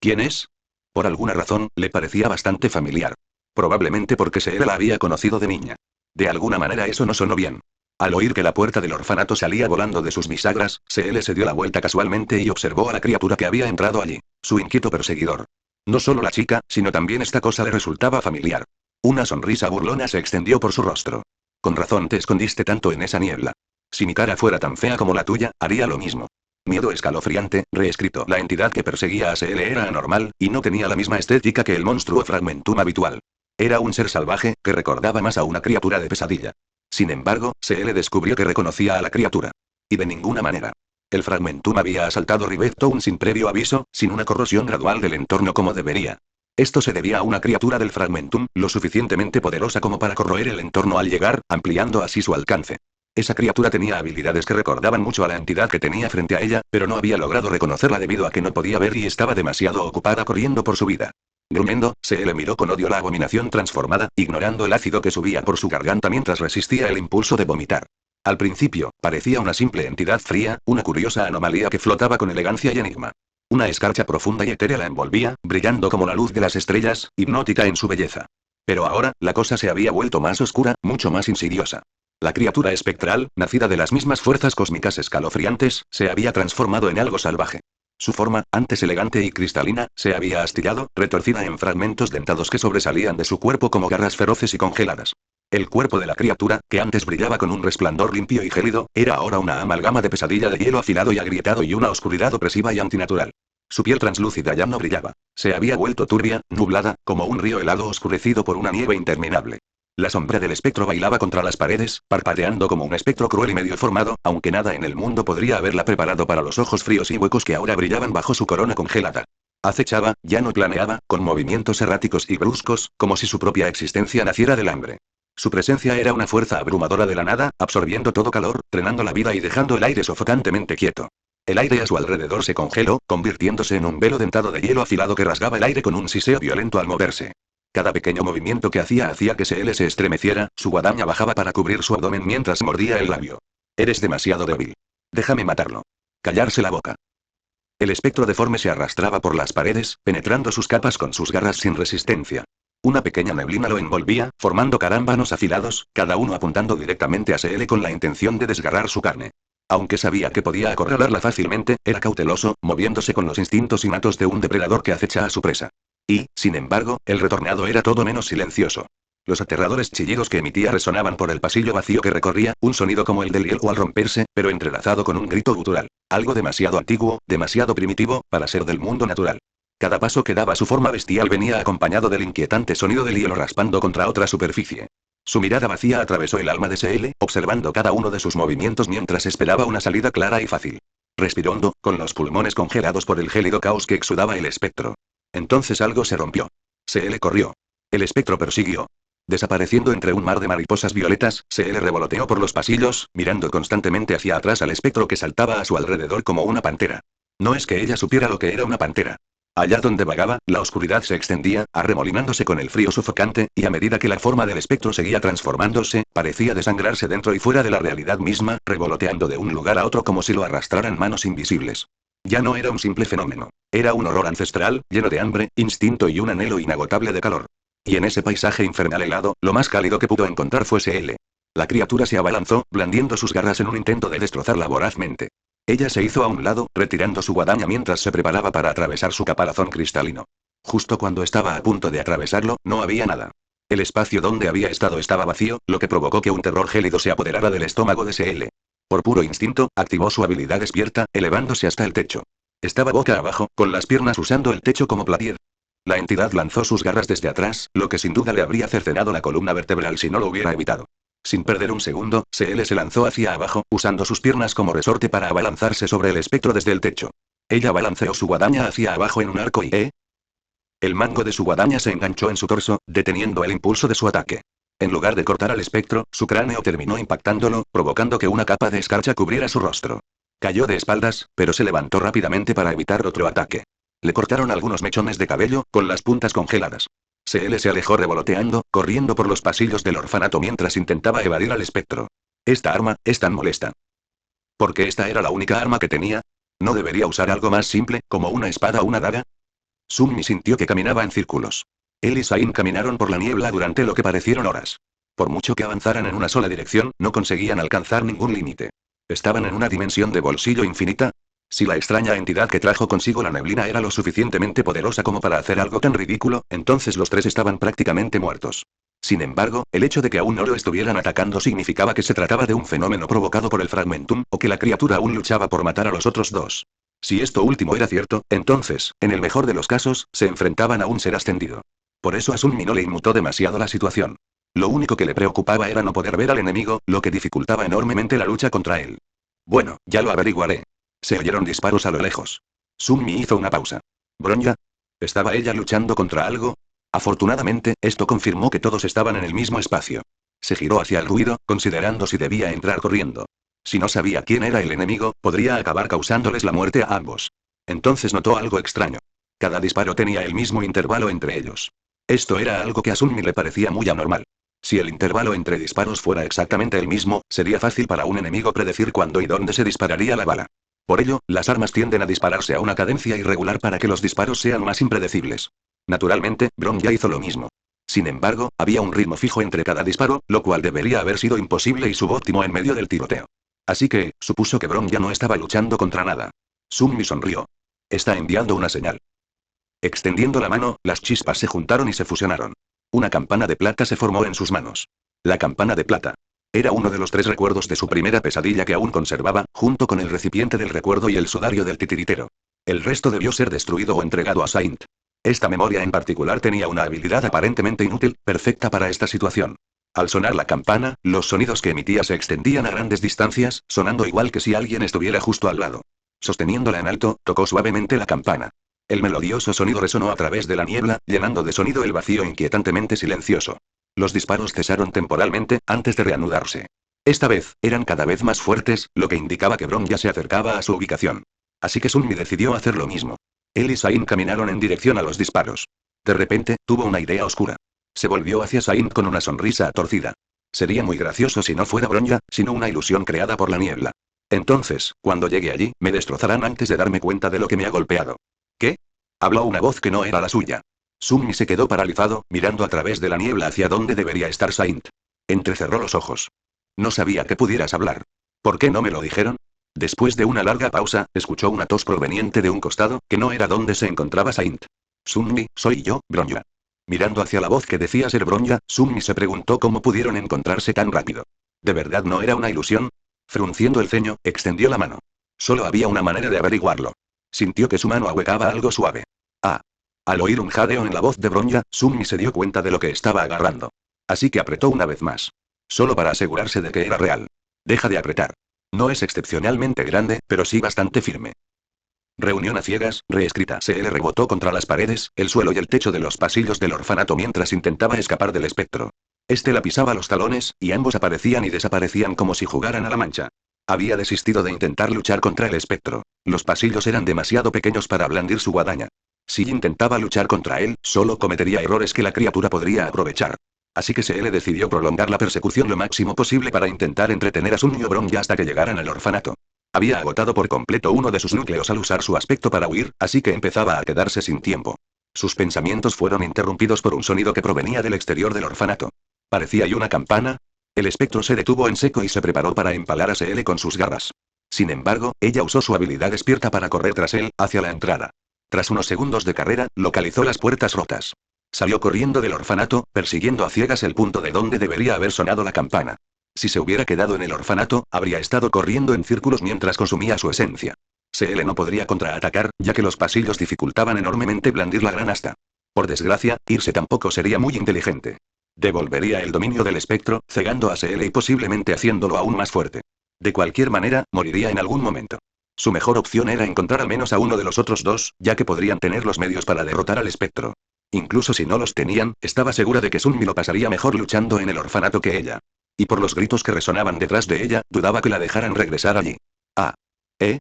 ¿Quién es? Por alguna razón, le parecía bastante familiar. Probablemente porque CL la había conocido de niña. De alguna manera eso no sonó bien. Al oír que la puerta del orfanato salía volando de sus bisagras, CL se dio la vuelta casualmente y observó a la criatura que había entrado allí, su inquieto perseguidor. No solo la chica, sino también esta cosa le resultaba familiar. Una sonrisa burlona se extendió por su rostro. Con razón te escondiste tanto en esa niebla. Si mi cara fuera tan fea como la tuya, haría lo mismo. Miedo escalofriante, reescrito. La entidad que perseguía a CL era anormal, y no tenía la misma estética que el monstruo Fragmentum habitual. Era un ser salvaje, que recordaba más a una criatura de pesadilla. Sin embargo, CL descubrió que reconocía a la criatura. Y de ninguna manera. El Fragmentum había asaltado Rivet Town sin previo aviso, sin una corrosión gradual del entorno como debería. Esto se debía a una criatura del Fragmentum, lo suficientemente poderosa como para corroer el entorno al llegar, ampliando así su alcance. Esa criatura tenía habilidades que recordaban mucho a la entidad que tenía frente a ella, pero no había logrado reconocerla debido a que no podía ver y estaba demasiado ocupada corriendo por su vida. Gruñendo, se le miró con odio la abominación transformada, ignorando el ácido que subía por su garganta mientras resistía el impulso de vomitar. Al principio, parecía una simple entidad fría, una curiosa anomalía que flotaba con elegancia y enigma. Una escarcha profunda y etérea la envolvía, brillando como la luz de las estrellas, hipnótica en su belleza. Pero ahora, la cosa se había vuelto más oscura, mucho más insidiosa. La criatura espectral, nacida de las mismas fuerzas cósmicas escalofriantes, se había transformado en algo salvaje. Su forma, antes elegante y cristalina, se había astillado, retorcida en fragmentos dentados que sobresalían de su cuerpo como garras feroces y congeladas. El cuerpo de la criatura, que antes brillaba con un resplandor limpio y gélido, era ahora una amalgama de pesadilla de hielo afilado y agrietado y una oscuridad opresiva y antinatural. Su piel translúcida ya no brillaba. Se había vuelto turbia, nublada, como un río helado oscurecido por una nieve interminable. La sombra del espectro bailaba contra las paredes, parpadeando como un espectro cruel y medio formado, aunque nada en el mundo podría haberla preparado para los ojos fríos y huecos que ahora brillaban bajo su corona congelada. Acechaba, ya no planeaba, con movimientos erráticos y bruscos, como si su propia existencia naciera del hambre. Su presencia era una fuerza abrumadora de la nada, absorbiendo todo calor, drenando la vida y dejando el aire sofocantemente quieto. El aire a su alrededor se congeló, convirtiéndose en un velo dentado de hielo afilado que rasgaba el aire con un siseo violento al moverse. Cada pequeño movimiento que hacía que Seel se estremeciera, su guadaña bajaba para cubrir su abdomen mientras mordía el labio. Eres demasiado débil. Déjame matarlo. Callarse la boca. El espectro deforme se arrastraba por las paredes, penetrando sus capas con sus garras sin resistencia. Una pequeña neblina lo envolvía, formando carámbanos afilados, cada uno apuntando directamente a Seel con la intención de desgarrar su carne. Aunque sabía que podía acorralarla fácilmente, era cauteloso, moviéndose con los instintos innatos de un depredador que acecha a su presa. Y, sin embargo, el retornado era todo menos silencioso. Los aterradores chillidos que emitía resonaban por el pasillo vacío que recorría, un sonido como el del hielo al romperse, pero entrelazado con un grito gutural. Algo demasiado antiguo, demasiado primitivo, para ser del mundo natural. Cada paso que daba su forma bestial venía acompañado del inquietante sonido del hielo raspando contra otra superficie. Su mirada vacía atravesó el alma de Seel, observando cada uno de sus movimientos mientras esperaba una salida clara y fácil. Respiró hondo, con los pulmones congelados por el gélido caos que exudaba el espectro. Entonces algo se rompió. Seel corrió. El espectro persiguió. Desapareciendo entre un mar de mariposas violetas, Seel revoloteó por los pasillos, mirando constantemente hacia atrás al espectro que saltaba a su alrededor como una pantera. No es que ella supiera lo que era una pantera. Allá donde vagaba, la oscuridad se extendía, arremolinándose con el frío sofocante, y a medida que la forma del espectro seguía transformándose, parecía desangrarse dentro y fuera de la realidad misma, revoloteando de un lugar a otro como si lo arrastraran manos invisibles. Ya no era un simple fenómeno. Era un horror ancestral, lleno de hambre, instinto y un anhelo inagotable de calor. Y en ese paisaje infernal helado, lo más cálido que pudo encontrar fue Seel. La criatura se abalanzó, blandiendo sus garras en un intento de destrozarla vorazmente. Ella se hizo a un lado, retirando su guadaña mientras se preparaba para atravesar su caparazón cristalino. Justo cuando estaba a punto de atravesarlo, no había nada. El espacio donde había estado estaba vacío, lo que provocó que un terror gélido se apoderara del estómago de Seel. Por puro instinto, activó su habilidad despierta, elevándose hasta el techo. Estaba boca abajo, con las piernas usando el techo como plapié. La entidad lanzó sus garras desde atrás, lo que sin duda le habría cercenado la columna vertebral si no lo hubiera evitado. Sin perder un segundo, Seel se lanzó hacia abajo, usando sus piernas como resorte para abalanzarse sobre el espectro desde el techo. Ella balanceó su guadaña hacia abajo en un arco y el mango de su guadaña se enganchó en su torso, deteniendo el impulso de su ataque. En lugar de cortar al espectro, su cráneo terminó impactándolo, provocando que una capa de escarcha cubriera su rostro. Cayó de espaldas, pero se levantó rápidamente para evitar otro ataque. Le cortaron algunos mechones de cabello, con las puntas congeladas. Seel se alejó revoloteando, corriendo por los pasillos del orfanato mientras intentaba evadir al espectro. Esta arma, es tan molesta. ¿Porque esta era la única arma que tenía? ¿No debería usar algo más simple, como una espada o una daga? Sunmi sintió que caminaba en círculos. Él y Sain caminaron por la niebla durante lo que parecieron horas. Por mucho que avanzaran en una sola dirección, no conseguían alcanzar ningún límite. ¿Estaban en una dimensión de bolsillo infinita? Si la extraña entidad que trajo consigo la neblina era lo suficientemente poderosa como para hacer algo tan ridículo, entonces los tres estaban prácticamente muertos. Sin embargo, el hecho de que aún no lo estuvieran atacando significaba que se trataba de un fenómeno provocado por el fragmentum, o que la criatura aún luchaba por matar a los otros dos. Si esto último era cierto, entonces, en el mejor de los casos, se enfrentaban a un ser ascendido. Por eso a Sunmi no le inmutó demasiado la situación. Lo único que le preocupaba era no poder ver al enemigo, lo que dificultaba enormemente la lucha contra él. Bueno, ya lo averiguaré. Se oyeron disparos a lo lejos. Sunmi hizo una pausa. ¿Bronya? ¿Estaba ella luchando contra algo? Afortunadamente, esto confirmó que todos estaban en el mismo espacio. Se giró hacia el ruido, considerando si debía entrar corriendo. Si no sabía quién era el enemigo, podría acabar causándoles la muerte a ambos. Entonces notó algo extraño. Cada disparo tenía el mismo intervalo entre ellos. Esto era algo que a Sunmi le parecía muy anormal. Si el intervalo entre disparos fuera exactamente el mismo, sería fácil para un enemigo predecir cuándo y dónde se dispararía la bala. Por ello, las armas tienden a dispararse a una cadencia irregular para que los disparos sean más impredecibles. Naturalmente, Bron ya hizo lo mismo. Sin embargo, había un ritmo fijo entre cada disparo, lo cual debería haber sido imposible y subóptimo en medio del tiroteo. Así que, supuso que Bron ya no estaba luchando contra nada. Sunmi sonrió. Está enviando una señal. Extendiendo la mano, las chispas se juntaron y se fusionaron. Una campana de plata se formó en sus manos. La campana de plata. Era uno de los 3 recuerdos de su primera pesadilla que aún conservaba, junto con el recipiente del recuerdo y el sudario del titiritero. El resto debió ser destruido o entregado a Saint. Esta memoria en particular tenía una habilidad aparentemente inútil, perfecta para esta situación. Al sonar la campana, los sonidos que emitía se extendían a grandes distancias, sonando igual que si alguien estuviera justo al lado. Sosteniéndola en alto, tocó suavemente la campana. El melodioso sonido resonó a través de la niebla, llenando de sonido el vacío inquietantemente silencioso. Los disparos cesaron temporalmente, antes de reanudarse. Esta vez, eran cada vez más fuertes, lo que indicaba que Bron ya se acercaba a su ubicación. Así que Sunmi decidió hacer lo mismo. Él y Saint caminaron en dirección a los disparos. De repente, tuvo una idea oscura. Se volvió hacia Saint con una sonrisa torcida. Sería muy gracioso si no fuera Bronya, sino una ilusión creada por la niebla. Entonces, cuando llegue allí, me destrozarán antes de darme cuenta de lo que me ha golpeado. ¿Qué? Habló una voz que no era la suya. Sunmi se quedó paralizado, mirando a través de la niebla hacia donde debería estar Saint. Entrecerró los ojos. No sabía que pudieras hablar. ¿Por qué no me lo dijeron? Después de una larga pausa, escuchó una tos proveniente de un costado, que no era donde se encontraba Saint. Sunmi, soy yo, Bronya. Mirando hacia la voz que decía ser Bronya, Sunmi se preguntó cómo pudieron encontrarse tan rápido. ¿De verdad no era una ilusión? Frunciendo el ceño, extendió la mano. Solo había una manera de averiguarlo. Sintió que su mano ahuecaba algo suave. Ah. Al oír un jadeo en la voz de Bronya, Sunmi se dio cuenta de lo que estaba agarrando. Así que apretó una vez más. Solo para asegurarse de que era real. Deja de apretar. No es excepcionalmente grande, pero sí bastante firme. Reunión a ciegas, reescrita. Se le rebotó contra las paredes, el suelo y el techo de los pasillos del orfanato mientras intentaba escapar del espectro. Este la pisaba los talones, y ambos aparecían y desaparecían como si jugaran a la mancha. Había desistido de intentar luchar contra el espectro. Los pasillos eran demasiado pequeños para blandir su guadaña. Si intentaba luchar contra él, solo cometería errores que la criatura podría aprovechar. Así que se le decidió prolongar la persecución lo máximo posible para intentar entretener a Sunmi o Bronya hasta que llegaran al orfanato. Había agotado por completo uno de sus núcleos al usar su aspecto para huir, así que empezaba a quedarse sin tiempo. Sus pensamientos fueron interrumpidos por un sonido que provenía del exterior del orfanato. ¿Parecía y una campana? El espectro se detuvo en seco y se preparó para empalar a CL con sus garras. Sin embargo, ella usó su habilidad despierta para correr tras él, hacia la entrada. Tras unos segundos de carrera, localizó las puertas rotas. Salió corriendo del orfanato, persiguiendo a ciegas el punto de donde debería haber sonado la campana. Si se hubiera quedado en el orfanato, habría estado corriendo en círculos mientras consumía su esencia. CL no podría contraatacar, ya que los pasillos dificultaban enormemente blandir la gran asta. Por desgracia, irse tampoco sería muy inteligente. Devolvería el dominio del espectro, cegando a CL y posiblemente haciéndolo aún más fuerte. De cualquier manera, moriría en algún momento. Su mejor opción era encontrar al menos a uno de los otros dos, ya que podrían tener los medios para derrotar al espectro. Incluso si no los tenían, estaba segura de que Sunmi lo pasaría mejor luchando en el orfanato que ella. Y por los gritos que resonaban detrás de ella, dudaba que la dejaran regresar allí. Ah. ¿Eh?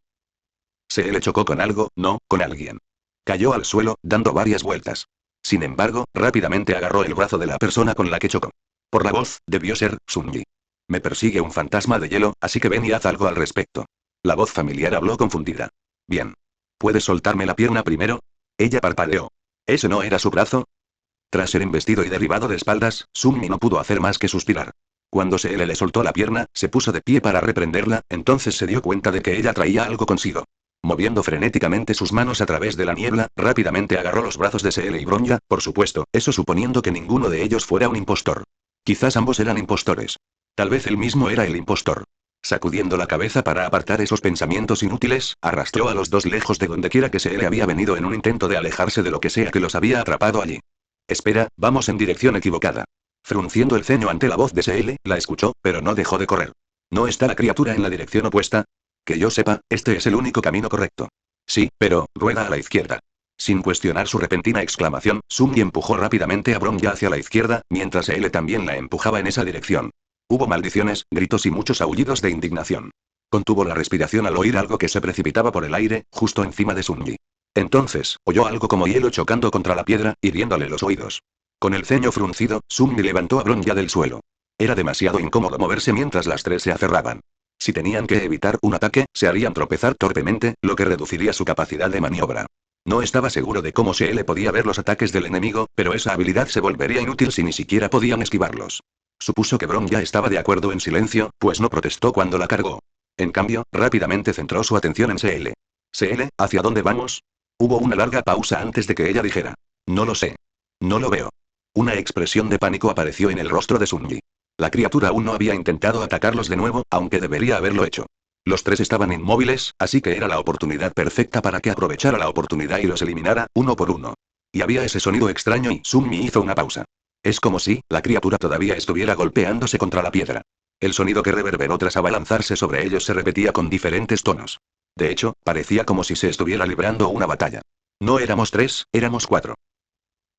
Se le chocó con algo, no, con alguien. Cayó al suelo, dando varias vueltas. Sin embargo, rápidamente agarró el brazo de la persona con la que chocó. Por la voz, debió ser Sunmi. Me persigue un fantasma de hielo, así que ven y haz algo al respecto. La voz familiar habló confundida. Bien. ¿Puedes soltarme la pierna primero? Ella parpadeó. ¿Ese no era su brazo? Tras ser embestido y derribado de espaldas, Sunmi no pudo hacer más que suspirar. Cuando se le soltó la pierna, se puso de pie para reprenderla, entonces se dio cuenta de que ella traía algo consigo. Moviendo frenéticamente sus manos a través de la niebla, rápidamente agarró los brazos de CL y Bronya, por supuesto, eso suponiendo que ninguno de ellos fuera un impostor. Quizás ambos eran impostores. Tal vez él mismo era el impostor. Sacudiendo la cabeza para apartar esos pensamientos inútiles, arrastró a los dos lejos de donde quiera que CL había venido en un intento de alejarse de lo que sea que los había atrapado allí. Espera, vamos en dirección equivocada. Frunciendo el ceño ante la voz de CL, la escuchó, pero no dejó de correr. ¿No está la criatura en la dirección opuesta? Que yo sepa, este es el único camino correcto. Sí, pero, rueda a la izquierda. Sin cuestionar su repentina exclamación, Sunmi empujó rápidamente a Bronya hacia la izquierda, mientras él también la empujaba en esa dirección. Hubo maldiciones, gritos y muchos aullidos de indignación. Contuvo la respiración al oír algo que se precipitaba por el aire, justo encima de Sunmi. Entonces, oyó algo como hielo chocando contra la piedra, hiriéndole los oídos. Con el ceño fruncido, Sunmi levantó a Bronya del suelo. Era demasiado incómodo moverse mientras las tres se aferraban. Si tenían que evitar un ataque, se harían tropezar torpemente, lo que reduciría su capacidad de maniobra. No estaba seguro de cómo se le podía ver los ataques del enemigo, pero esa habilidad se volvería inútil si ni siquiera podían esquivarlos. Supuso que Bronya estaba de acuerdo en silencio, pues no protestó cuando la cargó. En cambio, rápidamente centró su atención en CL. CL, ¿hacia dónde vamos? Hubo una larga pausa antes de que ella dijera. No lo sé. No lo veo. Una expresión de pánico apareció en el rostro de Sunmi. La criatura aún no había intentado atacarlos de nuevo, aunque debería haberlo hecho. Los tres estaban inmóviles, así que era la oportunidad perfecta para que aprovechara la oportunidad y los eliminara, uno por uno. Y había ese sonido extraño y Sunmi hizo una pausa. Es como si la criatura todavía estuviera golpeándose contra la piedra. El sonido que reverberó tras abalanzarse sobre ellos se repetía con diferentes tonos. De hecho, parecía como si se estuviera librando una batalla. No éramos tres, éramos cuatro.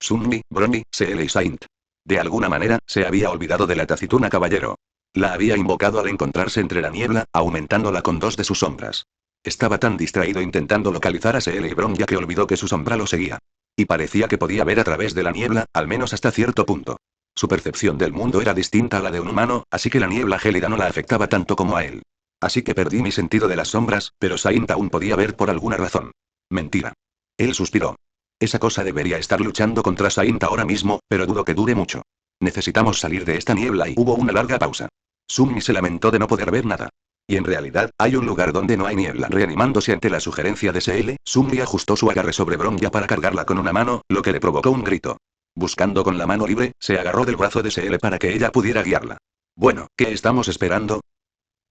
Sunmi, Bronny, CL y Saint. De alguna manera, se había olvidado de la taciturna caballero. La había invocado al encontrarse entre la niebla, aumentándola con dos de sus sombras. Estaba tan distraído intentando localizar a CL y Bronya que olvidó que su sombra lo seguía. Y parecía que podía ver a través de la niebla, al menos hasta cierto punto. Su percepción del mundo era distinta a la de un humano, así que la niebla gélida no la afectaba tanto como a él. Así que perdí mi sentido de las sombras, pero Saint aún podía ver por alguna razón. Mentira. Él suspiró. Esa cosa debería estar luchando contra Saint ahora mismo, pero dudo que dure mucho. Necesitamos salir de esta niebla y hubo una larga pausa. Sunmi se lamentó de no poder ver nada. Y en realidad, hay un lugar donde no hay niebla. Reanimándose ante la sugerencia de CL, Sunmi ajustó su agarre sobre Bronya para cargarla con una mano, lo que le provocó un grito. Buscando con la mano libre, se agarró del brazo de CL para que ella pudiera guiarla. Bueno, ¿qué estamos esperando?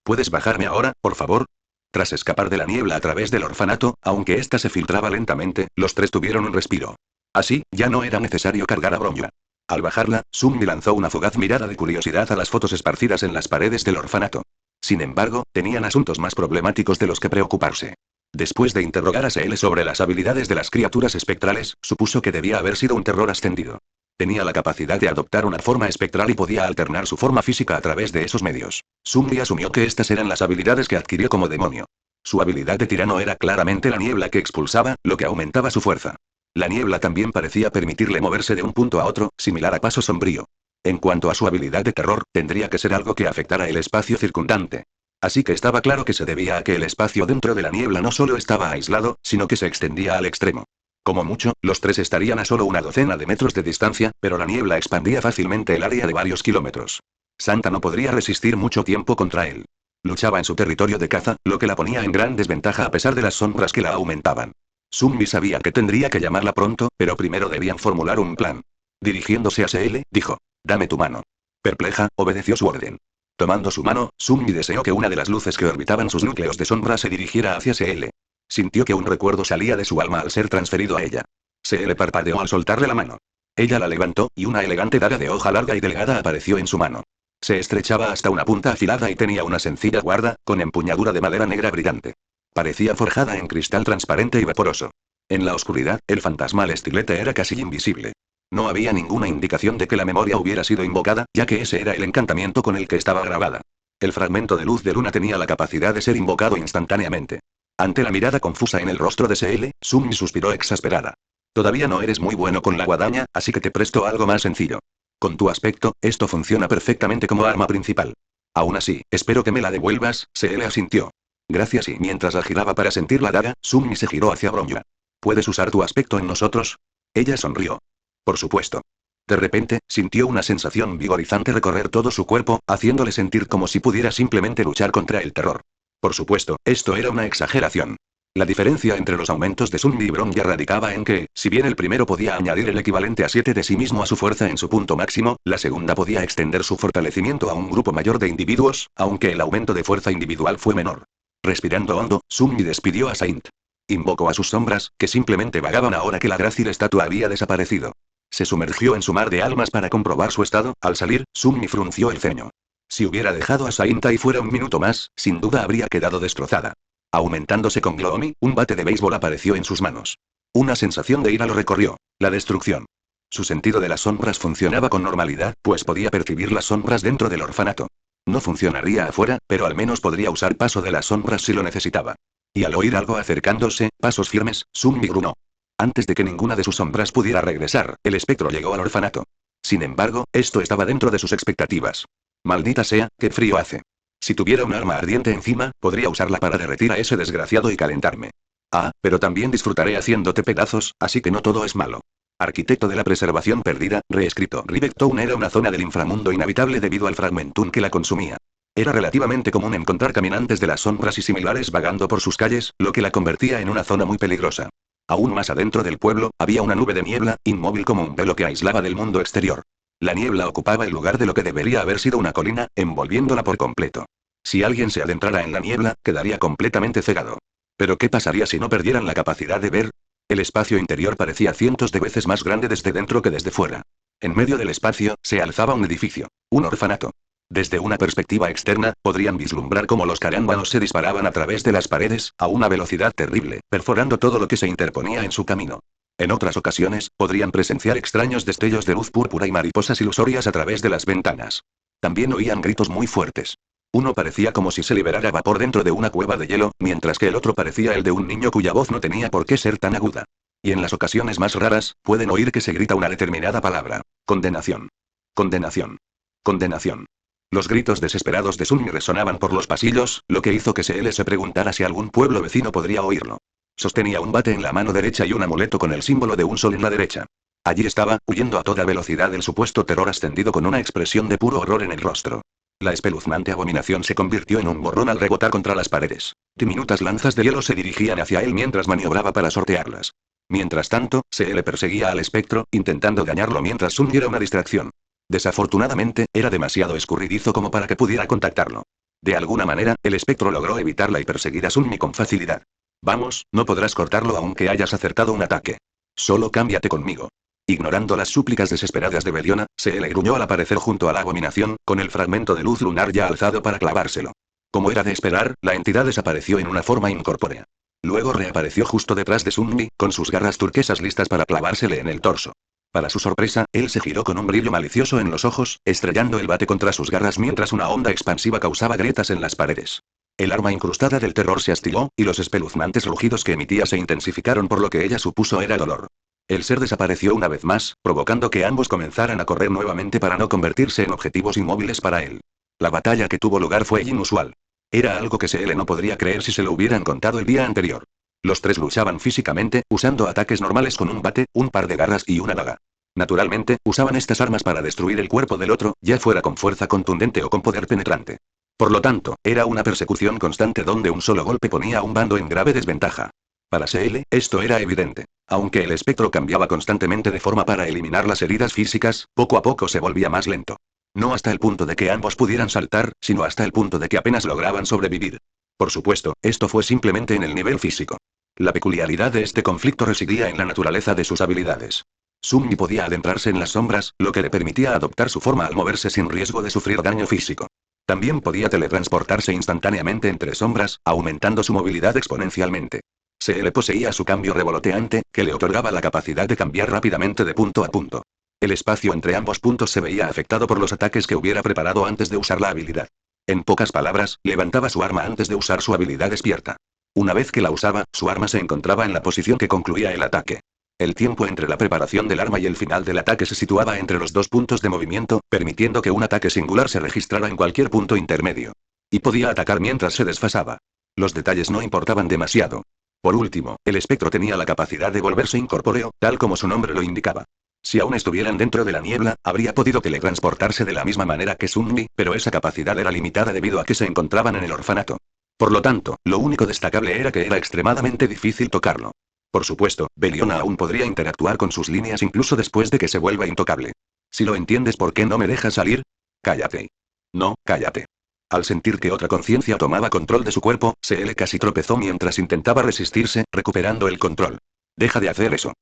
¿Puedes bajarme ahora, por favor? Tras escapar de la niebla a través del orfanato, aunque ésta se filtraba lentamente, los tres tuvieron un respiro. Así, ya no era necesario cargar a Bronya. Al bajarla, Sunmi lanzó una fugaz mirada de curiosidad a las fotos esparcidas en las paredes del orfanato. Sin embargo, tenían asuntos más problemáticos de los que preocuparse. Después de interrogar a CL sobre las habilidades de las criaturas espectrales, supuso que debía haber sido un terror ascendido. Tenía la capacidad de adoptar una forma espectral y podía alternar su forma física a través de esos medios. Sunmi asumió que estas eran las habilidades que adquirió como demonio. Su habilidad de tirano era claramente la niebla que expulsaba, lo que aumentaba su fuerza. La niebla también parecía permitirle moverse de un punto a otro, similar a Paso Sombrío. En cuanto a su habilidad de terror, tendría que ser algo que afectara el espacio circundante. Así que estaba claro que se debía a que el espacio dentro de la niebla no solo estaba aislado, sino que se extendía al extremo. Como mucho, los tres estarían a solo una docena de metros de distancia, pero la niebla expandía fácilmente el área de varios kilómetros. Santa no podría resistir mucho tiempo contra él. Luchaba en su territorio de caza, lo que la ponía en gran desventaja a pesar de las sombras que la aumentaban. Sunmi sabía que tendría que llamarla pronto, pero primero debían formular un plan. Dirigiéndose a CL, dijo: «Dame tu mano». Perpleja, obedeció su orden. Tomando su mano, Sunmi deseó que una de las luces que orbitaban sus núcleos de sombra se dirigiera hacia CL. Sintió que un recuerdo salía de su alma al ser transferido a ella. CL parpadeó al soltarle la mano. Ella la levantó, y una elegante daga de hoja larga y delgada apareció en su mano. Se estrechaba hasta una punta afilada y tenía una sencilla guarda, con empuñadura de madera negra brillante. Parecía forjada en cristal transparente y vaporoso. En la oscuridad, el fantasmal estilete era casi invisible. No había ninguna indicación de que la memoria hubiera sido invocada, ya que ese era el encantamiento con el que estaba grabada. El fragmento de luz de luna tenía la capacidad de ser invocado instantáneamente. Ante la mirada confusa en el rostro de CL, Sunmi suspiró exasperada. Todavía no eres muy bueno con la guadaña, así que te presto algo más sencillo. Con tu aspecto, esto funciona perfectamente como arma principal. Aún así, espero que me la devuelvas, CL asintió. Gracias, y mientras la giraba para sentir la daga, Sunmi se giró hacia Bronya. ¿Puedes usar tu aspecto en nosotros? Ella sonrió. Por supuesto. De repente, sintió una sensación vigorizante recorrer todo su cuerpo, haciéndole sentir como si pudiera simplemente luchar contra el terror. Por supuesto, esto era una exageración. La diferencia entre los aumentos de Sunmi y Bronya radicaba en que, si bien el primero podía añadir el equivalente a 7 de sí mismo a su fuerza en su punto máximo, la segunda podía extender su fortalecimiento a un grupo mayor de individuos, aunque el aumento de fuerza individual fue menor. Respirando hondo, Sunmi despidió a Saint. Invocó a sus sombras, que simplemente vagaban ahora que la grácil estatua había desaparecido. Se sumergió en su mar de almas para comprobar su estado. Al salir, Sunmi frunció el ceño. Si hubiera dejado a Saint ahí fuera un minuto más, sin duda habría quedado destrozada. Aumentándose con Gloomy, un bate de béisbol apareció en sus manos. Una sensación de ira lo recorrió. La destrucción. Su sentido de las sombras funcionaba con normalidad, pues podía percibir las sombras dentro del orfanato. No funcionaría afuera, pero al menos podría usar paso de las sombras si lo necesitaba. Y al oír algo acercándose, pasos firmes, Sunmi grunó. Antes de que ninguna de sus sombras pudiera regresar, el espectro llegó al orfanato. Sin embargo, esto estaba dentro de sus expectativas. Maldita sea, qué frío hace. Si tuviera un arma ardiente encima, podría usarla para derretir a ese desgraciado y calentarme. Ah, pero también disfrutaré haciéndote pedazos, así que no todo es malo. Arquitecto de la preservación perdida, reescrito. Rivectown era una zona del inframundo inhabitable debido al fragmentum que la consumía. Era relativamente común encontrar caminantes de las sombras y similares vagando por sus calles, lo que la convertía en una zona muy peligrosa. Aún más adentro del pueblo, había una nube de niebla, inmóvil como un velo que aislaba del mundo exterior. La niebla ocupaba el lugar de lo que debería haber sido una colina, envolviéndola por completo. Si alguien se adentrara en la niebla, quedaría completamente cegado. Pero ¿qué pasaría si no perdieran la capacidad de ver? El espacio interior parecía cientos de veces más grande desde dentro que desde fuera. En medio del espacio, se alzaba un edificio, un orfanato. Desde una perspectiva externa, podrían vislumbrar cómo los carámbanos se disparaban a través de las paredes, a una velocidad terrible, perforando todo lo que se interponía en su camino. En otras ocasiones, podrían presenciar extraños destellos de luz púrpura y mariposas ilusorias a través de las ventanas. También oían gritos muy fuertes. Uno parecía como si se liberara vapor dentro de una cueva de hielo, mientras que el otro parecía el de un niño cuya voz no tenía por qué ser tan aguda. Y en las ocasiones más raras, pueden oír que se grita una determinada palabra. Condenación. Condenación. Condenación. Los gritos desesperados de Sunmi resonaban por los pasillos, lo que hizo que CL se preguntara si algún pueblo vecino podría oírlo. Sostenía un bate en la mano derecha y un amuleto con el símbolo de un sol en la derecha. Allí estaba, huyendo a toda velocidad del supuesto terror ascendido con una expresión de puro horror en el rostro. La espeluznante abominación se convirtió en un borrón al rebotar contra las paredes. Diminutas lanzas de hielo se dirigían hacia él mientras maniobraba para sortearlas. Mientras tanto, CL perseguía al espectro, intentando dañarlo mientras Sunmi era una distracción. Desafortunadamente, era demasiado escurridizo como para que pudiera contactarlo. De alguna manera, el espectro logró evitarla y perseguir a Sunmi con facilidad. Vamos, no podrás cortarlo aunque hayas acertado un ataque. Solo cámbiate conmigo. Ignorando las súplicas desesperadas de Beliona, se le gruñó al aparecer junto a la abominación, con el fragmento de luz lunar ya alzado para clavárselo. Como era de esperar, la entidad desapareció en una forma incorpórea. Luego reapareció justo detrás de Sunmi, con sus garras turquesas listas para clavársele en el torso. Para su sorpresa, él se giró con un brillo malicioso en los ojos, estrellando el bate contra sus garras mientras una onda expansiva causaba grietas en las paredes. El arma incrustada del terror se astiló, y los espeluznantes rugidos que emitía se intensificaron por lo que ella supuso era dolor. El ser desapareció una vez más, provocando que ambos comenzaran a correr nuevamente para no convertirse en objetivos inmóviles para él. La batalla que tuvo lugar fue inusual. Era algo que CL no podría creer si se lo hubieran contado el día anterior. Los tres luchaban físicamente, usando ataques normales con un bate, un par de garras y una daga. Naturalmente, usaban estas armas para destruir el cuerpo del otro, ya fuera con fuerza contundente o con poder penetrante. Por lo tanto, era una persecución constante donde un solo golpe ponía a un bando en grave desventaja. Para CL, esto era evidente. Aunque el espectro cambiaba constantemente de forma para eliminar las heridas físicas, poco a poco se volvía más lento. No hasta el punto de que ambos pudieran saltar, sino hasta el punto de que apenas lograban sobrevivir. Por supuesto, esto fue simplemente en el nivel físico. La peculiaridad de este conflicto residía en la naturaleza de sus habilidades. Sunmi podía adentrarse en las sombras, lo que le permitía adoptar su forma al moverse sin riesgo de sufrir daño físico. También podía teletransportarse instantáneamente entre sombras, aumentando su movilidad exponencialmente. Se le poseía su cambio revoloteante, que le otorgaba la capacidad de cambiar rápidamente de punto a punto. El espacio entre ambos puntos se veía afectado por los ataques que hubiera preparado antes de usar la habilidad. En pocas palabras, levantaba su arma antes de usar su habilidad despierta. Una vez que la usaba, su arma se encontraba en la posición que concluía el ataque. El tiempo entre la preparación del arma y el final del ataque se situaba entre los dos puntos de movimiento, permitiendo que un ataque singular se registrara en cualquier punto intermedio. Y podía atacar mientras se desfasaba. Los detalles no importaban demasiado. Por último, el espectro tenía la capacidad de volverse incorpóreo, tal como su nombre lo indicaba. Si aún estuvieran dentro de la niebla, habría podido teletransportarse de la misma manera que Sunmi, pero esa capacidad era limitada debido a que se encontraban en el orfanato. Por lo tanto, lo único destacable era que era extremadamente difícil tocarlo. Por supuesto, Beliona aún podría interactuar con sus líneas incluso después de que se vuelva intocable. Si lo entiendes, ¿por qué no me dejas salir? Cállate. No, cállate. Al sentir que otra conciencia tomaba control de su cuerpo, CL casi tropezó mientras intentaba resistirse, recuperando el control. Deja de hacer eso.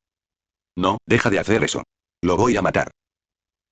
No, deja de hacer eso. Lo voy a matar.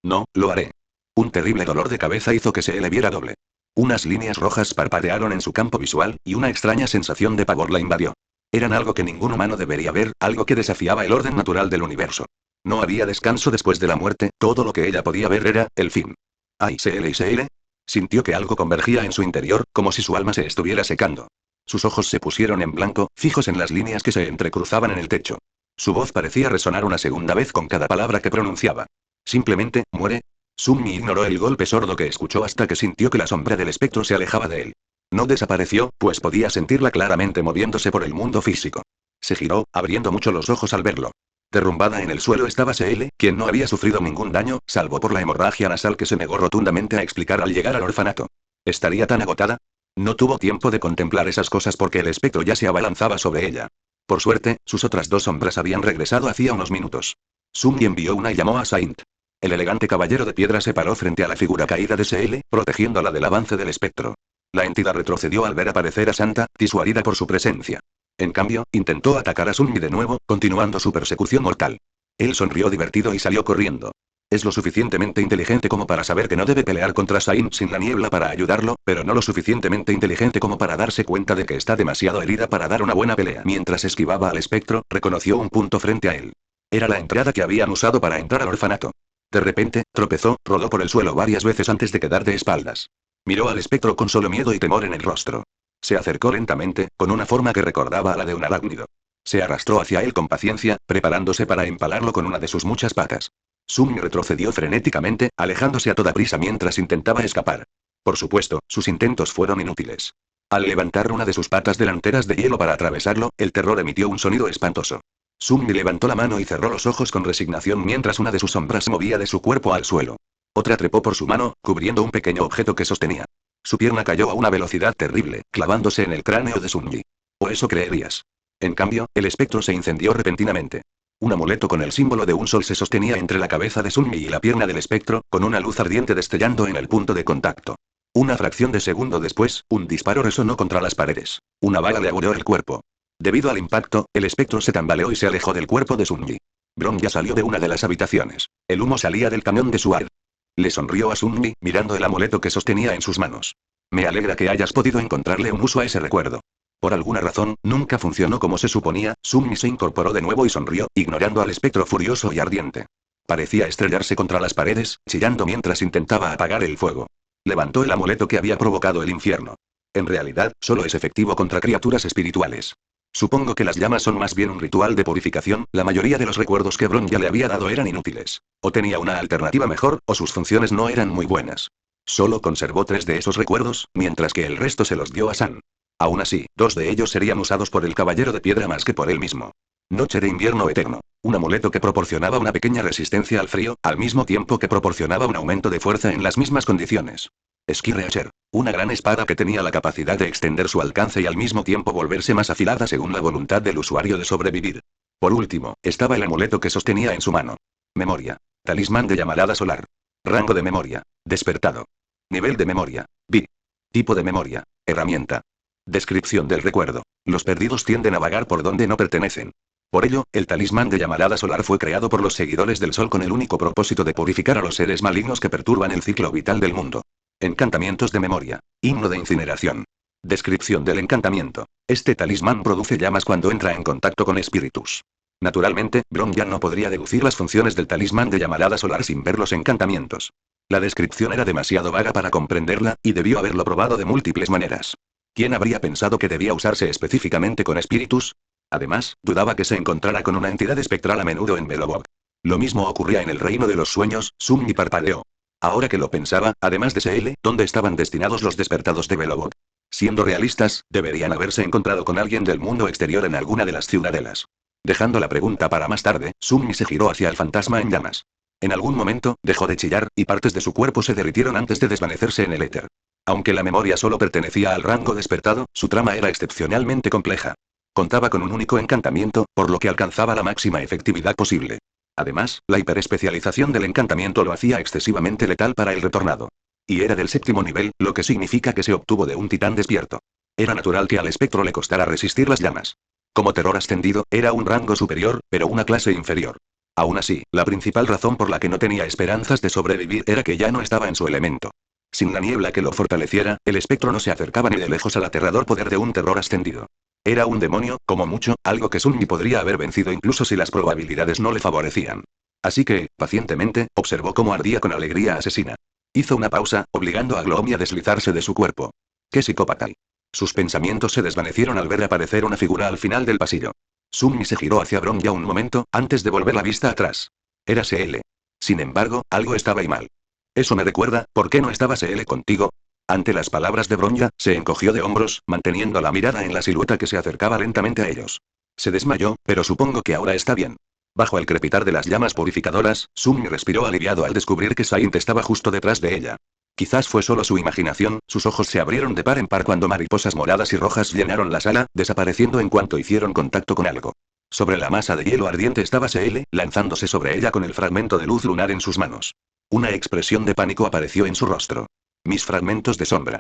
No, lo haré. Un terrible dolor de cabeza hizo que CL viera doble. Unas líneas rojas parpadearon en su campo visual, y una extraña sensación de pavor la invadió. Eran algo que ningún humano debería ver, algo que desafiaba el orden natural del universo. No había descanso después de la muerte, todo lo que ella podía ver era, el fin. ¡Ay, CL y CL! Sintió que algo convergía en su interior, como si su alma se estuviera secando. Sus ojos se pusieron en blanco, fijos en las líneas que se entrecruzaban en el techo. Su voz parecía resonar una segunda vez con cada palabra que pronunciaba. Simplemente, muere. Sunmi ignoró el golpe sordo que escuchó hasta que sintió que la sombra del espectro se alejaba de él. No desapareció, pues podía sentirla claramente moviéndose por el mundo físico. Se giró, abriendo mucho los ojos al verlo. Derrumbada en el suelo estaba Seele, quien no había sufrido ningún daño, salvo por la hemorragia nasal que se negó rotundamente a explicar al llegar al orfanato. ¿Estaría tan agotada? No tuvo tiempo de contemplar esas cosas porque el espectro ya se abalanzaba sobre ella. Por suerte, sus otras dos sombras habían regresado hacía unos minutos. Sunmi envió una y llamó a Saint. El elegante caballero de piedra se paró frente a la figura caída de Seele, protegiéndola del avance del espectro. La entidad retrocedió al ver aparecer a Santa, disuadida por su presencia. En cambio, intentó atacar a Sunmi de nuevo, continuando su persecución mortal. Él sonrió divertido y salió corriendo. Es lo suficientemente inteligente como para saber que no debe pelear contra Saint sin la niebla para ayudarlo, pero no lo suficientemente inteligente como para darse cuenta de que está demasiado herida para dar una buena pelea. Mientras esquivaba al espectro, reconoció un punto frente a él. Era la entrada que habían usado para entrar al orfanato. De repente, tropezó, rodó por el suelo varias veces antes de quedar de espaldas. Miró al espectro con solo miedo y temor en el rostro. Se acercó lentamente, con una forma que recordaba a la de un arácnido. Se arrastró hacia él con paciencia, preparándose para empalarlo con una de sus muchas patas. Sunmi retrocedió frenéticamente, alejándose a toda prisa mientras intentaba escapar. Por supuesto, sus intentos fueron inútiles. Al levantar una de sus patas delanteras de hielo para atravesarlo, el terror emitió un sonido espantoso. Sunmi levantó la mano y cerró los ojos con resignación mientras una de sus sombras se movía de su cuerpo al suelo. Otra trepó por su mano, cubriendo un pequeño objeto que sostenía. Su pierna cayó a una velocidad terrible, clavándose en el cráneo de Sunmi. O eso creerías. En cambio, el espectro se incendió repentinamente. Un amuleto con el símbolo de un sol se sostenía entre la cabeza de Sunmi y la pierna del espectro, con una luz ardiente destellando en el punto de contacto. Una fracción de segundo después, un disparo resonó contra las paredes. Una bala le agurió el cuerpo. Debido al impacto, el espectro se tambaleó y se alejó del cuerpo de Sunmi. Bronya salió de una de las habitaciones. El humo salía del camión de Suar. Le sonrió a Sunmi, mirando el amuleto que sostenía en sus manos. Me alegra que hayas podido encontrarle un uso a ese recuerdo. Por alguna razón, nunca funcionó como se suponía. Sunmi se incorporó de nuevo y sonrió, ignorando al espectro furioso y ardiente. Parecía estrellarse contra las paredes, chillando mientras intentaba apagar el fuego. Levantó el amuleto que había provocado el infierno. En realidad, solo es efectivo contra criaturas espirituales. Supongo que las llamas son más bien un ritual de purificación. La mayoría de los recuerdos que Bronya le había dado eran inútiles. O tenía una alternativa mejor, o sus funciones no eran muy buenas. Solo conservó 3 de esos recuerdos, mientras que el resto se los dio a San. Aún así, 2 de ellos serían usados por el caballero de piedra más que por él mismo. Noche de invierno eterno. Un amuleto que proporcionaba una pequeña resistencia al frío, al mismo tiempo que proporcionaba un aumento de fuerza en las mismas condiciones. Skirreacher. Una gran espada que tenía la capacidad de extender su alcance y al mismo tiempo volverse más afilada según la voluntad del usuario de sobrevivir. Por último, estaba el amuleto que sostenía en su mano. Memoria. Talismán de llamarada solar. Rango de memoria. Despertado. Nivel de memoria. B. Tipo de memoria. Herramienta. Descripción del recuerdo. Los perdidos tienden a vagar por donde no pertenecen. Por ello, el talismán de llamarada solar fue creado por los seguidores del sol con el único propósito de purificar a los seres malignos que perturban el ciclo vital del mundo. Encantamientos de memoria. Himno de incineración. Descripción del encantamiento. Este talismán produce llamas cuando entra en contacto con espíritus. Naturalmente, Bronya no podría deducir las funciones del talismán de llamarada solar sin ver los encantamientos. La descripción era demasiado vaga para comprenderla, y debió haberlo probado de múltiples maneras. ¿Quién habría pensado que debía usarse específicamente con espíritus? Además, dudaba que se encontrara con una entidad espectral a menudo en Belobog. Lo mismo ocurría en el reino de los sueños. Sunmi parpadeó. Ahora que lo pensaba, además de Seele, ¿dónde estaban destinados los despertados de Belobog? Siendo realistas, deberían haberse encontrado con alguien del mundo exterior en alguna de las ciudadelas. Dejando la pregunta para más tarde, Sunmi se giró hacia el fantasma en llamas. En algún momento, dejó de chillar, y partes de su cuerpo se derritieron antes de desvanecerse en el éter. Aunque la memoria solo pertenecía al rango despertado, su trama era excepcionalmente compleja. Contaba con un único encantamiento, por lo que alcanzaba la máxima efectividad posible. Además, la hiperespecialización del encantamiento lo hacía excesivamente letal para el retornado. Y era del 7º nivel, lo que significa que se obtuvo de un titán despierto. Era natural que al espectro le costara resistir las llamas. Como terror ascendido, era un rango superior, pero una clase inferior. Aún así, la principal razón por la que no tenía esperanzas de sobrevivir era que ya no estaba en su elemento. Sin la niebla que lo fortaleciera, el espectro no se acercaba ni de lejos al aterrador poder de un terror ascendido. Era un demonio, como mucho, algo que Sunmi podría haber vencido incluso si las probabilidades no le favorecían. Así que, pacientemente, observó cómo ardía con alegría asesina. Hizo una pausa, obligando a Gloomy a deslizarse de su cuerpo. ¡Qué psicópata! Sus pensamientos se desvanecieron al ver aparecer una figura al final del pasillo. Sunmi se giró hacia Bronya un momento, antes de volver la vista atrás. Era CL. Sin embargo, algo estaba ahí mal. Eso me recuerda, ¿por qué no estaba CL contigo? Ante las palabras de Bronya, se encogió de hombros, manteniendo la mirada en la silueta que se acercaba lentamente a ellos. Se desmayó, pero supongo que ahora está bien. Bajo el crepitar de las llamas purificadoras, Sunmi respiró aliviado al descubrir que Saint estaba justo detrás de ella. Quizás fue solo su imaginación, sus ojos se abrieron de par en par cuando mariposas moradas y rojas llenaron la sala, desapareciendo en cuanto hicieron contacto con algo. Sobre la masa de hielo ardiente estaba CL, lanzándose sobre ella con el fragmento de luz lunar en sus manos. Una expresión de pánico apareció en su rostro. Mis fragmentos de sombra.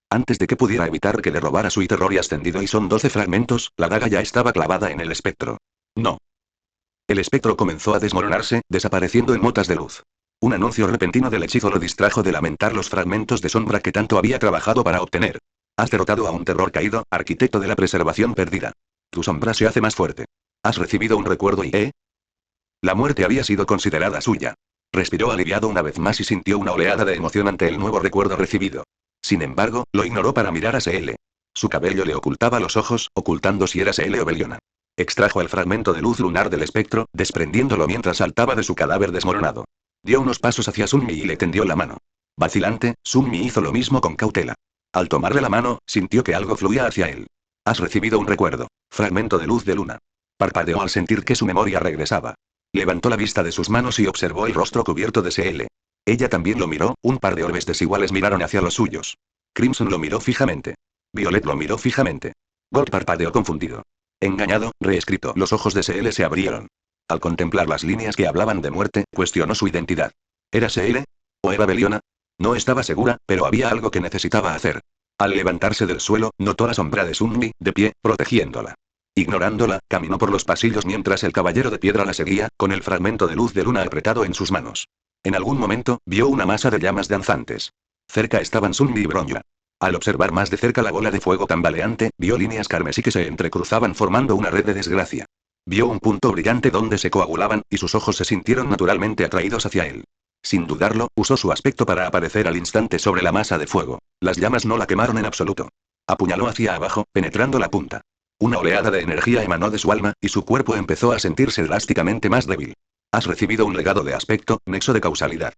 Antes de que pudiera evitar que le robara su terror y ascendido y son 12 fragmentos, la daga ya estaba clavada en el espectro. No. El espectro comenzó a desmoronarse, desapareciendo en motas de luz. Un anuncio repentino del hechizo lo distrajo de lamentar los fragmentos de sombra que tanto había trabajado para obtener. Has derrotado a un terror caído, arquitecto de la preservación perdida. Tu sombra se hace más fuerte. Has recibido un recuerdo y... La muerte había sido considerada suya. Respiró aliviado una vez más y sintió una oleada de emoción ante el nuevo recuerdo recibido. Sin embargo, lo ignoró para mirar a CL. Su cabello le ocultaba los ojos, ocultando si era CL o Beliona. Extrajo el fragmento de luz lunar del espectro, desprendiéndolo mientras saltaba de su cadáver desmoronado. Dio unos pasos hacia Sunmi y le tendió la mano. Vacilante, Sunmi hizo lo mismo con cautela. Al tomarle la mano, sintió que algo fluía hacia él. Has recibido un recuerdo. Fragmento de luz de luna. Parpadeó al sentir que su memoria regresaba. Levantó la vista de sus manos y observó el rostro cubierto de CL. Ella también lo miró, un par de orbes desiguales miraron hacia los suyos. Crimson lo miró fijamente. Violet lo miró fijamente. Gold parpadeó confundido. Engañado, reescrito. Los ojos de CL se abrieron. Al contemplar las líneas que hablaban de muerte, cuestionó su identidad. ¿Era CL? ¿O era Beliona? No estaba segura, pero había algo que necesitaba hacer. Al levantarse del suelo, notó la sombra de Sunmi, de pie, protegiéndola. Ignorándola, caminó por los pasillos mientras el caballero de piedra la seguía, con el fragmento de luz de luna apretado en sus manos. En algún momento, vio una masa de llamas danzantes. Cerca estaban Sunmi y Bronya. Al observar más de cerca la bola de fuego tambaleante, vio líneas carmesí que se entrecruzaban formando una red de desgracia. Vio un punto brillante donde se coagulaban, y sus ojos se sintieron naturalmente atraídos hacia él. Sin dudarlo, usó su aspecto para aparecer al instante sobre la masa de fuego. Las llamas no la quemaron en absoluto. Apuñaló hacia abajo, penetrando la punta. Una oleada de energía emanó de su alma, y su cuerpo empezó a sentirse drásticamente más débil. Has recibido un legado de aspecto, nexo de causalidad.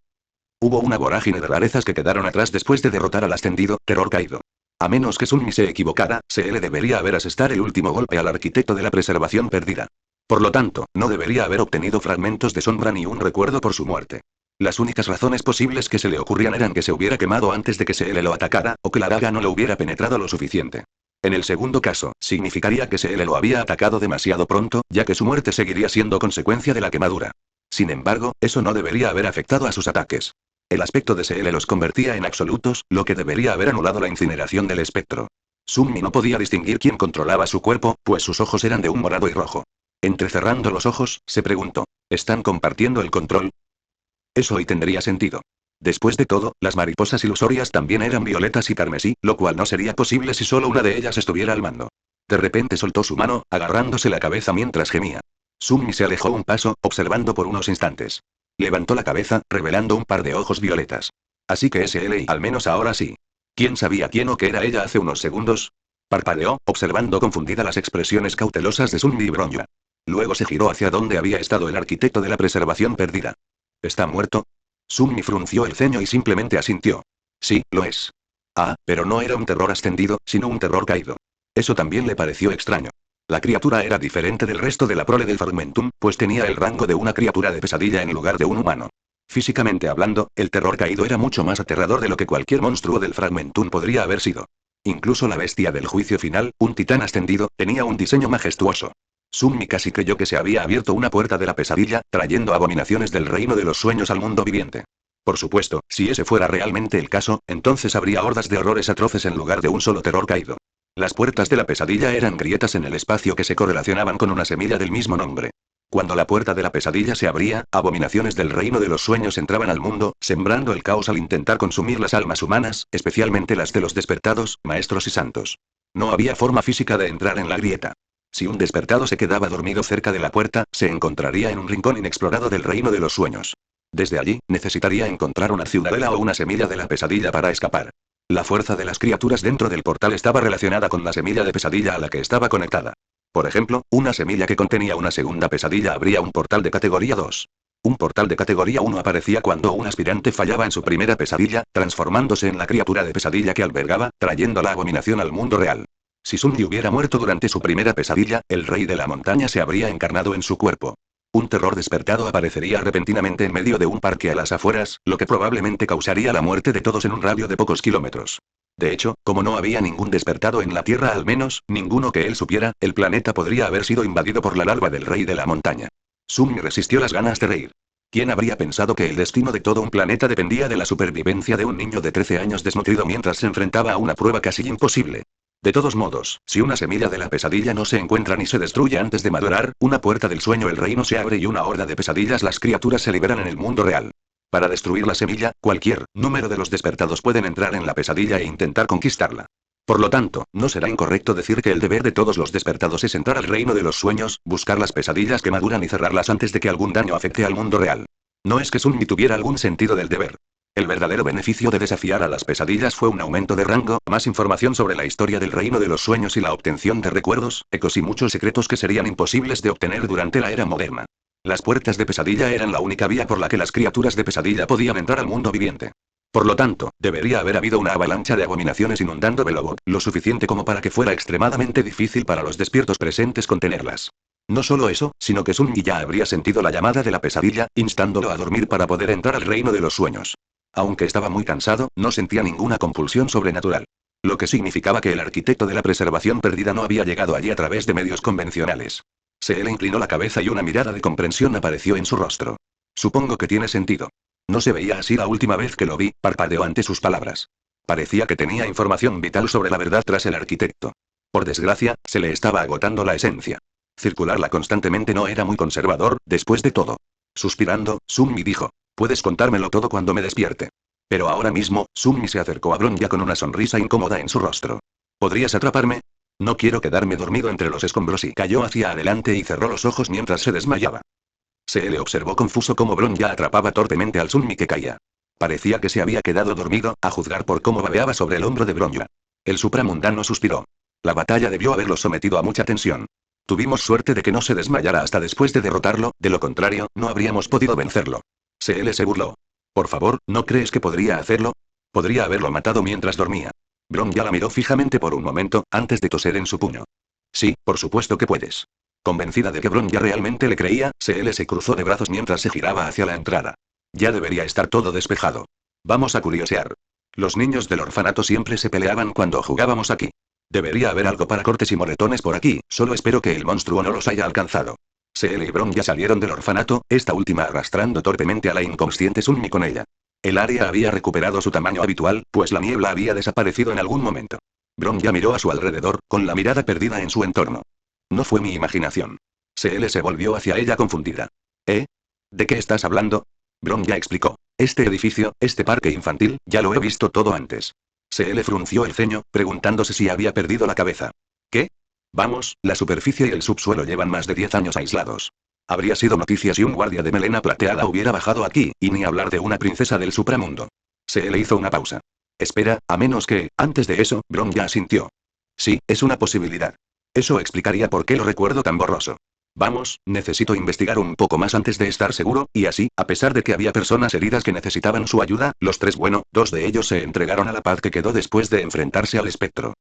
Hubo una vorágine de rarezas que quedaron atrás después de derrotar al ascendido, terror caído. A menos que Sunmi se equivocara, CL debería haber asestado el último golpe al arquitecto de la preservación perdida. Por lo tanto, no debería haber obtenido fragmentos de sombra ni un recuerdo por su muerte. Las únicas razones posibles que se le ocurrían eran que se hubiera quemado antes de que CL lo atacara, o que la daga no le hubiera penetrado lo suficiente. En el segundo caso, significaría que CL lo había atacado demasiado pronto, ya que su muerte seguiría siendo consecuencia de la quemadura. Sin embargo, eso no debería haber afectado a sus ataques. El aspecto de CL los convertía en absolutos, lo que debería haber anulado la incineración del espectro. Sunmi no podía distinguir quién controlaba su cuerpo, pues sus ojos eran de un morado y rojo. Entrecerrando los ojos, se preguntó, ¿están compartiendo el control? Eso hoy tendría sentido. Después de todo, las mariposas ilusorias también eran violetas y carmesí, lo cual no sería posible si solo una de ellas estuviera al mando. De repente soltó su mano, agarrándose la cabeza mientras gemía. Sunmi se alejó un paso, observando por unos instantes. Levantó la cabeza, revelando un par de ojos violetas. Así que es él y al menos ahora sí. ¿Quién sabía quién o qué era ella hace unos segundos? Parpadeó, observando confundida las expresiones cautelosas de Sunmi y Bronya. Luego se giró hacia donde había estado el arquitecto de la preservación perdida. ¿Está muerto? Sunmi frunció el ceño y simplemente asintió. Sí, lo es. Ah, pero no era un terror ascendido, sino un terror caído. Eso también le pareció extraño. La criatura era diferente del resto de la prole del Fragmentum, pues tenía el rango de una criatura de pesadilla en lugar de un humano. Físicamente hablando, el terror caído era mucho más aterrador de lo que cualquier monstruo del Fragmentum podría haber sido. Incluso la bestia del juicio final, un titán ascendido, tenía un diseño majestuoso. Sunmi casi creyó que se había abierto una puerta de la pesadilla, trayendo abominaciones del reino de los sueños al mundo viviente. Por supuesto, si ese fuera realmente el caso, entonces habría hordas de horrores atroces en lugar de un solo terror caído. Las puertas de la pesadilla eran grietas en el espacio que se correlacionaban con una semilla del mismo nombre. Cuando la puerta de la pesadilla se abría, abominaciones del reino de los sueños entraban al mundo, sembrando el caos al intentar consumir las almas humanas, especialmente las de los despertados, maestros y santos. No había forma física de entrar en la grieta. Si un despertado se quedaba dormido cerca de la puerta, se encontraría en un rincón inexplorado del reino de los sueños. Desde allí, necesitaría encontrar una ciudadela o una semilla de la pesadilla para escapar. La fuerza de las criaturas dentro del portal estaba relacionada con la semilla de pesadilla a la que estaba conectada. Por ejemplo, una semilla que contenía una segunda pesadilla abría un portal de categoría 2. Un portal de categoría 1 aparecía cuando un aspirante fallaba en su primera pesadilla, transformándose en la criatura de pesadilla que albergaba, trayendo la abominación al mundo real. Si Sunji hubiera muerto durante su primera pesadilla, el rey de la montaña se habría encarnado en su cuerpo. Un terror despertado aparecería repentinamente en medio de un parque a las afueras, lo que probablemente causaría la muerte de todos en un radio de pocos kilómetros. De hecho, como no había ningún despertado en la Tierra, al menos, ninguno que él supiera, el planeta podría haber sido invadido por la larva del rey de la montaña. Sunji resistió las ganas de reír. ¿Quién habría pensado que el destino de todo un planeta dependía de la supervivencia de un niño de 13 años desnutrido mientras se enfrentaba a una prueba casi imposible? De todos modos, si una semilla de la pesadilla no se encuentra ni se destruye antes de madurar, una puerta del sueño el reino se abre y una horda de pesadillas las criaturas se liberan en el mundo real. Para destruir la semilla, cualquier número de los despertados pueden entrar en la pesadilla e intentar conquistarla. Por lo tanto, no será incorrecto decir que el deber de todos los despertados es entrar al reino de los sueños, buscar las pesadillas que maduran y cerrarlas antes de que algún daño afecte al mundo real. No es que Sunji tuviera algún sentido del deber. El verdadero beneficio de desafiar a las pesadillas fue un aumento de rango, más información sobre la historia del reino de los sueños y la obtención de recuerdos, ecos y muchos secretos que serían imposibles de obtener durante la era moderna. Las puertas de pesadilla eran la única vía por la que las criaturas de pesadilla podían entrar al mundo viviente. Por lo tanto, debería haber habido una avalancha de abominaciones inundando Belobot, lo suficiente como para que fuera extremadamente difícil para los despiertos presentes contenerlas. No solo eso, sino que Sunji ya habría sentido la llamada de la pesadilla, instándolo a dormir para poder entrar al reino de los sueños. Aunque estaba muy cansado, no sentía ninguna compulsión sobrenatural. Lo que significaba que el arquitecto de la preservación perdida no había llegado allí a través de medios convencionales. Se le inclinó la cabeza y una mirada de comprensión apareció en su rostro. Supongo que tiene sentido. No se veía así la última vez que lo vi, parpadeó ante sus palabras. Parecía que tenía información vital sobre la verdad tras el arquitecto. Por desgracia, se le estaba agotando la esencia. Circularla constantemente no era muy conservador, después de todo. Suspirando, Sunmi dijo. Puedes contármelo todo cuando me despierte. Pero ahora mismo, Sunmi se acercó a Bronya con una sonrisa incómoda en su rostro. ¿Podrías atraparme? No quiero quedarme dormido entre los escombros y cayó hacia adelante y cerró los ojos mientras se desmayaba. Se le observó confuso cómo Bronya atrapaba torpemente al Sunmi que caía. Parecía que se había quedado dormido, a juzgar por cómo babeaba sobre el hombro de Bronya. El supramundano suspiró. La batalla debió haberlo sometido a mucha tensión. Tuvimos suerte de que no se desmayara hasta después de derrotarlo, de lo contrario, no habríamos podido vencerlo. Se burló. Por favor, ¿no crees que podría hacerlo? Podría haberlo matado mientras dormía. Bronya la miró fijamente por un momento, antes de toser en su puño. Sí, por supuesto que puedes. Convencida de que Bronya realmente le creía, se cruzó de brazos mientras se giraba hacia la entrada. Ya debería estar todo despejado. Vamos a curiosear. Los niños del orfanato siempre se peleaban cuando jugábamos aquí. Debería haber algo para cortes y moretones por aquí, solo espero que el monstruo no los haya alcanzado. Seel y Bronya salieron del orfanato, esta última arrastrando torpemente a la inconsciente Sunmi con ella. El área había recuperado su tamaño habitual, pues la niebla había desaparecido en algún momento. Bronya miró a su alrededor, con la mirada perdida en su entorno. No fue mi imaginación. Seel se volvió hacia ella confundida. ¿Eh? ¿De qué estás hablando? Bronya explicó. Este edificio, este parque infantil, ya lo he visto todo antes. Seel frunció el ceño, preguntándose si había perdido la cabeza. ¿Qué? Vamos, la superficie y el subsuelo llevan más de 10 años aislados. Habría sido noticia si un guardia de melena plateada hubiera bajado aquí, y ni hablar de una princesa del supramundo. Se le hizo una pausa. Espera, a menos que, antes de eso, Bronya asintió. Sí, es una posibilidad. Eso explicaría por qué lo recuerdo tan borroso. Vamos, necesito investigar un poco más antes de estar seguro, y así, a pesar de que había personas heridas que necesitaban su ayuda, los tres, bueno, dos de ellos se entregaron a la paz que quedó después de enfrentarse al espectro.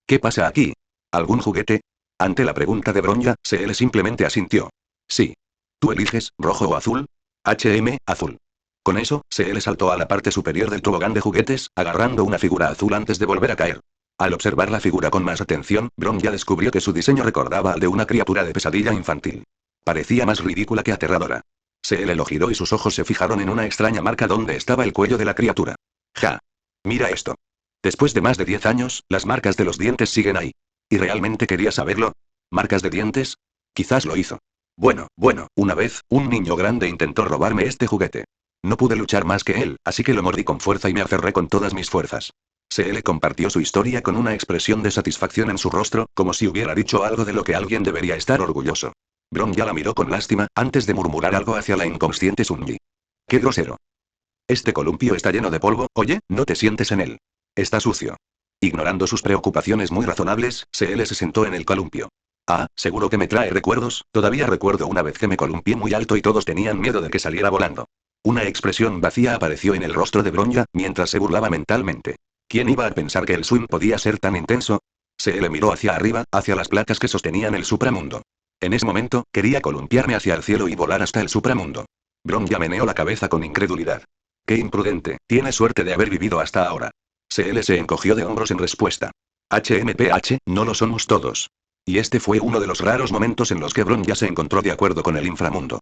¿Qué pasa aquí? ¿Algún juguete? Ante la pregunta de Bronya, Seel simplemente asintió. Sí. ¿Tú eliges, rojo o azul? Azul. Con eso, Seel saltó a la parte superior del tobogán de juguetes, agarrando una figura azul antes de volver a caer. Al observar la figura con más atención, Bronya descubrió que su diseño recordaba al de una criatura de pesadilla infantil. Parecía más ridícula que aterradora. Seel lo giró y sus ojos se fijaron en una extraña marca donde estaba el cuello de la criatura. ¡Ja! Mira esto. Después de más de 10 años, las marcas de los dientes siguen ahí. ¿Y realmente quería saberlo? ¿Marcas de dientes? Quizás lo hizo. Bueno, una vez, un niño grande intentó robarme este juguete. No pude luchar más que él, así que lo mordí con fuerza y me aferré con todas mis fuerzas. Seel compartió su historia con una expresión de satisfacción en su rostro, como si hubiera dicho algo de lo que alguien debería estar orgulloso. Bronya la miró con lástima, antes de murmurar algo hacia la inconsciente Sunji. ¡Qué grosero! Este columpio está lleno de polvo, oye, no te sientes en él. Está sucio. Ignorando sus preocupaciones muy razonables, Seel se sentó en el columpio. Ah, seguro que me trae recuerdos, todavía recuerdo una vez que me columpié muy alto y todos tenían miedo de que saliera volando. Una expresión vacía apareció en el rostro de Bronja, mientras se burlaba mentalmente. ¿Quién iba a pensar que el swing podía ser tan intenso? Se le miró hacia arriba, hacia las placas que sostenían el supramundo. En ese momento, quería columpiarme hacia el cielo y volar hasta el supramundo. Bronja meneó la cabeza con incredulidad. Qué imprudente, tiene suerte de haber vivido hasta ahora. CL se encogió de hombros en respuesta. HMPH, no lo somos todos. Y este fue uno de los raros momentos en los que Bronja se encontró de acuerdo con el inframundo.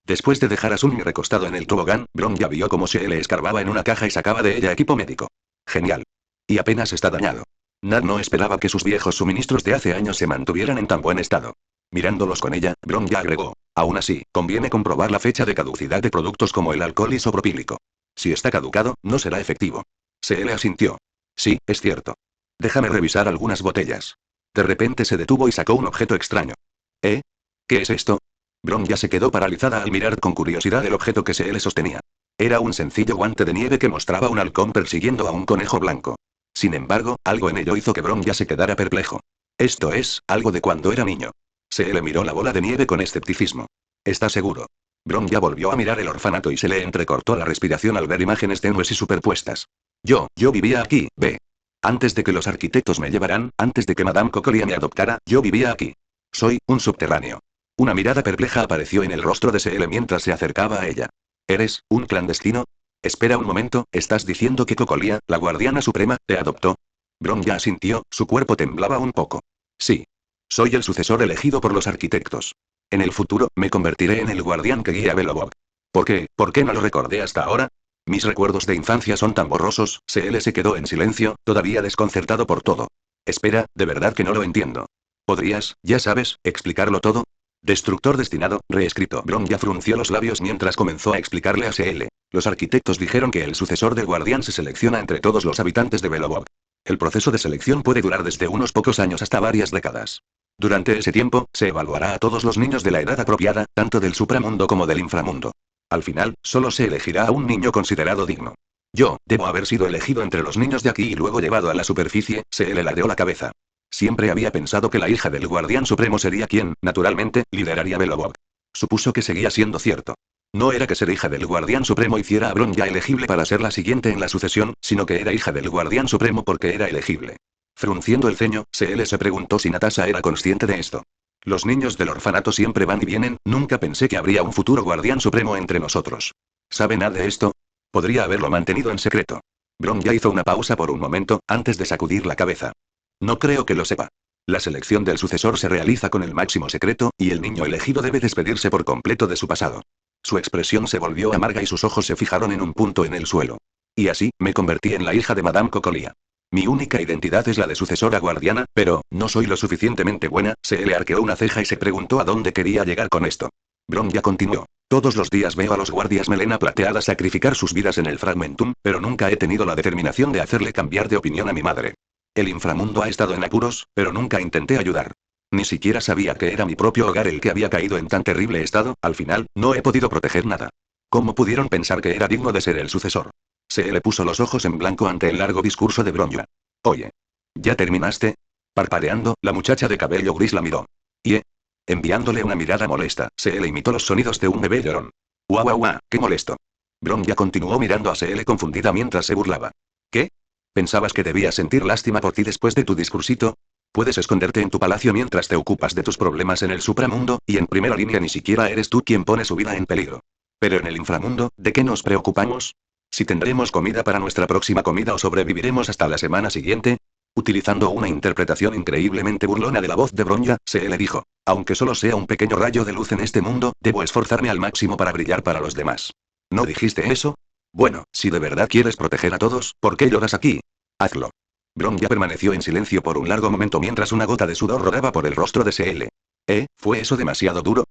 Después de dejar a Sunmi recostado en el tobogán, Bronja vio cómo se le escarbaba en una caja y sacaba de ella equipo médico. Genial. Y apenas está dañado. Nad no esperaba que sus viejos suministros de hace años se mantuvieran en tan buen estado. Mirándolos con ella, Bronja agregó. Aún así, conviene comprobar la fecha de caducidad de productos como el alcohol isopropílico. Si está caducado, no será efectivo. Se le asintió. Sí, es cierto. Déjame revisar algunas botellas. De repente se detuvo y sacó un objeto extraño. ¿Eh? ¿Qué es esto? Bronja se quedó paralizada al mirar con curiosidad el objeto que se le sostenía. Era un sencillo guante de nieve que mostraba un halcón persiguiendo a un conejo blanco. Sin embargo, algo en ello hizo que Bronja se quedara perplejo. Esto es, algo de cuando era niño. Se le miró la bola de nieve con escepticismo. ¿Está seguro? Bronja volvió a mirar el orfanato y se le entrecortó la respiración al ver imágenes tenues y superpuestas. Yo vivía aquí, ve. Antes de que los arquitectos me llevaran, antes de que Madame Cocolia me adoptara, yo vivía aquí. Soy un subterráneo. Una mirada perpleja apareció en el rostro de CL mientras se acercaba a ella. ¿Eres un clandestino? Espera un momento, ¿estás diciendo que Cocolia, la guardiana suprema, te adoptó? Bronja asintió, su cuerpo temblaba un poco. Sí. Soy el sucesor elegido por los arquitectos. En el futuro, me convertiré en el guardián que guía a Belobog. ¿Por qué no lo recordé hasta ahora? Mis recuerdos de infancia son tan borrosos. CL se quedó en silencio, todavía desconcertado por todo. Espera, de verdad que no lo entiendo. ¿Podrías, ya sabes, explicarlo todo? Destructor destinado, reescrito. Bronja frunció los labios mientras comenzó a explicarle a CL. Los arquitectos dijeron que el sucesor del guardián se selecciona entre todos los habitantes de Belobog. El proceso de selección puede durar desde unos pocos años hasta varias décadas. Durante ese tiempo, se evaluará a todos los niños de la edad apropiada, tanto del supramundo como del inframundo. Al final, solo se elegirá a un niño considerado digno. Yo, debo haber sido elegido entre los niños de aquí y luego llevado a la superficie. Se le ladeó la cabeza. Siempre había pensado que la hija del guardián supremo sería quien, naturalmente, lideraría Belobog. Supuso que seguía siendo cierto. No era que ser hija del guardián supremo hiciera a Bronja elegible para ser la siguiente en la sucesión, sino que era hija del guardián supremo porque era elegible. Frunciendo el ceño, CL se preguntó si Natasha era consciente de esto. Los niños del orfanato siempre van y vienen, nunca pensé que habría un futuro guardián supremo entre nosotros. ¿Sabe nada de esto? Podría haberlo mantenido en secreto. Bronja hizo una pausa por un momento, antes de sacudir la cabeza. No creo que lo sepa. La selección del sucesor se realiza con el máximo secreto, y el niño elegido debe despedirse por completo de su pasado. Su expresión se volvió amarga y sus ojos se fijaron en un punto en el suelo. Y así, me convertí en la hija de Madame Cocolia. Mi única identidad es la de sucesora guardiana, pero, ¿no soy lo suficientemente buena? Se le arqueó una ceja y se preguntó a dónde quería llegar con esto. Bronja continuó. Todos los días veo a los guardias melena plateada sacrificar sus vidas en el fragmentum, pero nunca he tenido la determinación de hacerle cambiar de opinión a mi madre. El inframundo ha estado en apuros, pero nunca intenté ayudar. Ni siquiera sabía que era mi propio hogar el que había caído en tan terrible estado. Al final, no he podido proteger nada. ¿Cómo pudieron pensar que era digno de ser el sucesor? Se le puso los ojos en blanco ante el largo discurso de Bronja. Oye. ¿Ya terminaste? Parpadeando, la muchacha de cabello gris la miró. Y enviándole una mirada molesta, se le imitó los sonidos de un bebé llorón. ¡Guau guau guau! ¡Qué molesto! Bronja continuó mirando a CL confundida mientras se burlaba. ¿Qué? ¿Pensabas que debía sentir lástima por ti después de tu discursito? Puedes esconderte en tu palacio mientras te ocupas de tus problemas en el supramundo, y en primera línea ni siquiera eres tú quien pone su vida en peligro. Pero en el inframundo, ¿de qué nos preocupamos? ¿Si tendremos comida para nuestra próxima comida o sobreviviremos hasta la semana siguiente? Utilizando una interpretación increíblemente burlona de la voz de Bronja, se le dijo. Aunque solo sea un pequeño rayo de luz en este mundo, debo esforzarme al máximo para brillar para los demás. ¿No dijiste eso? Bueno, si de verdad quieres proteger a todos, ¿por qué lloras aquí? Hazlo. Bronja permaneció en silencio por un largo momento mientras una gota de sudor rodaba por el rostro de CL. ¿Fue eso demasiado duro?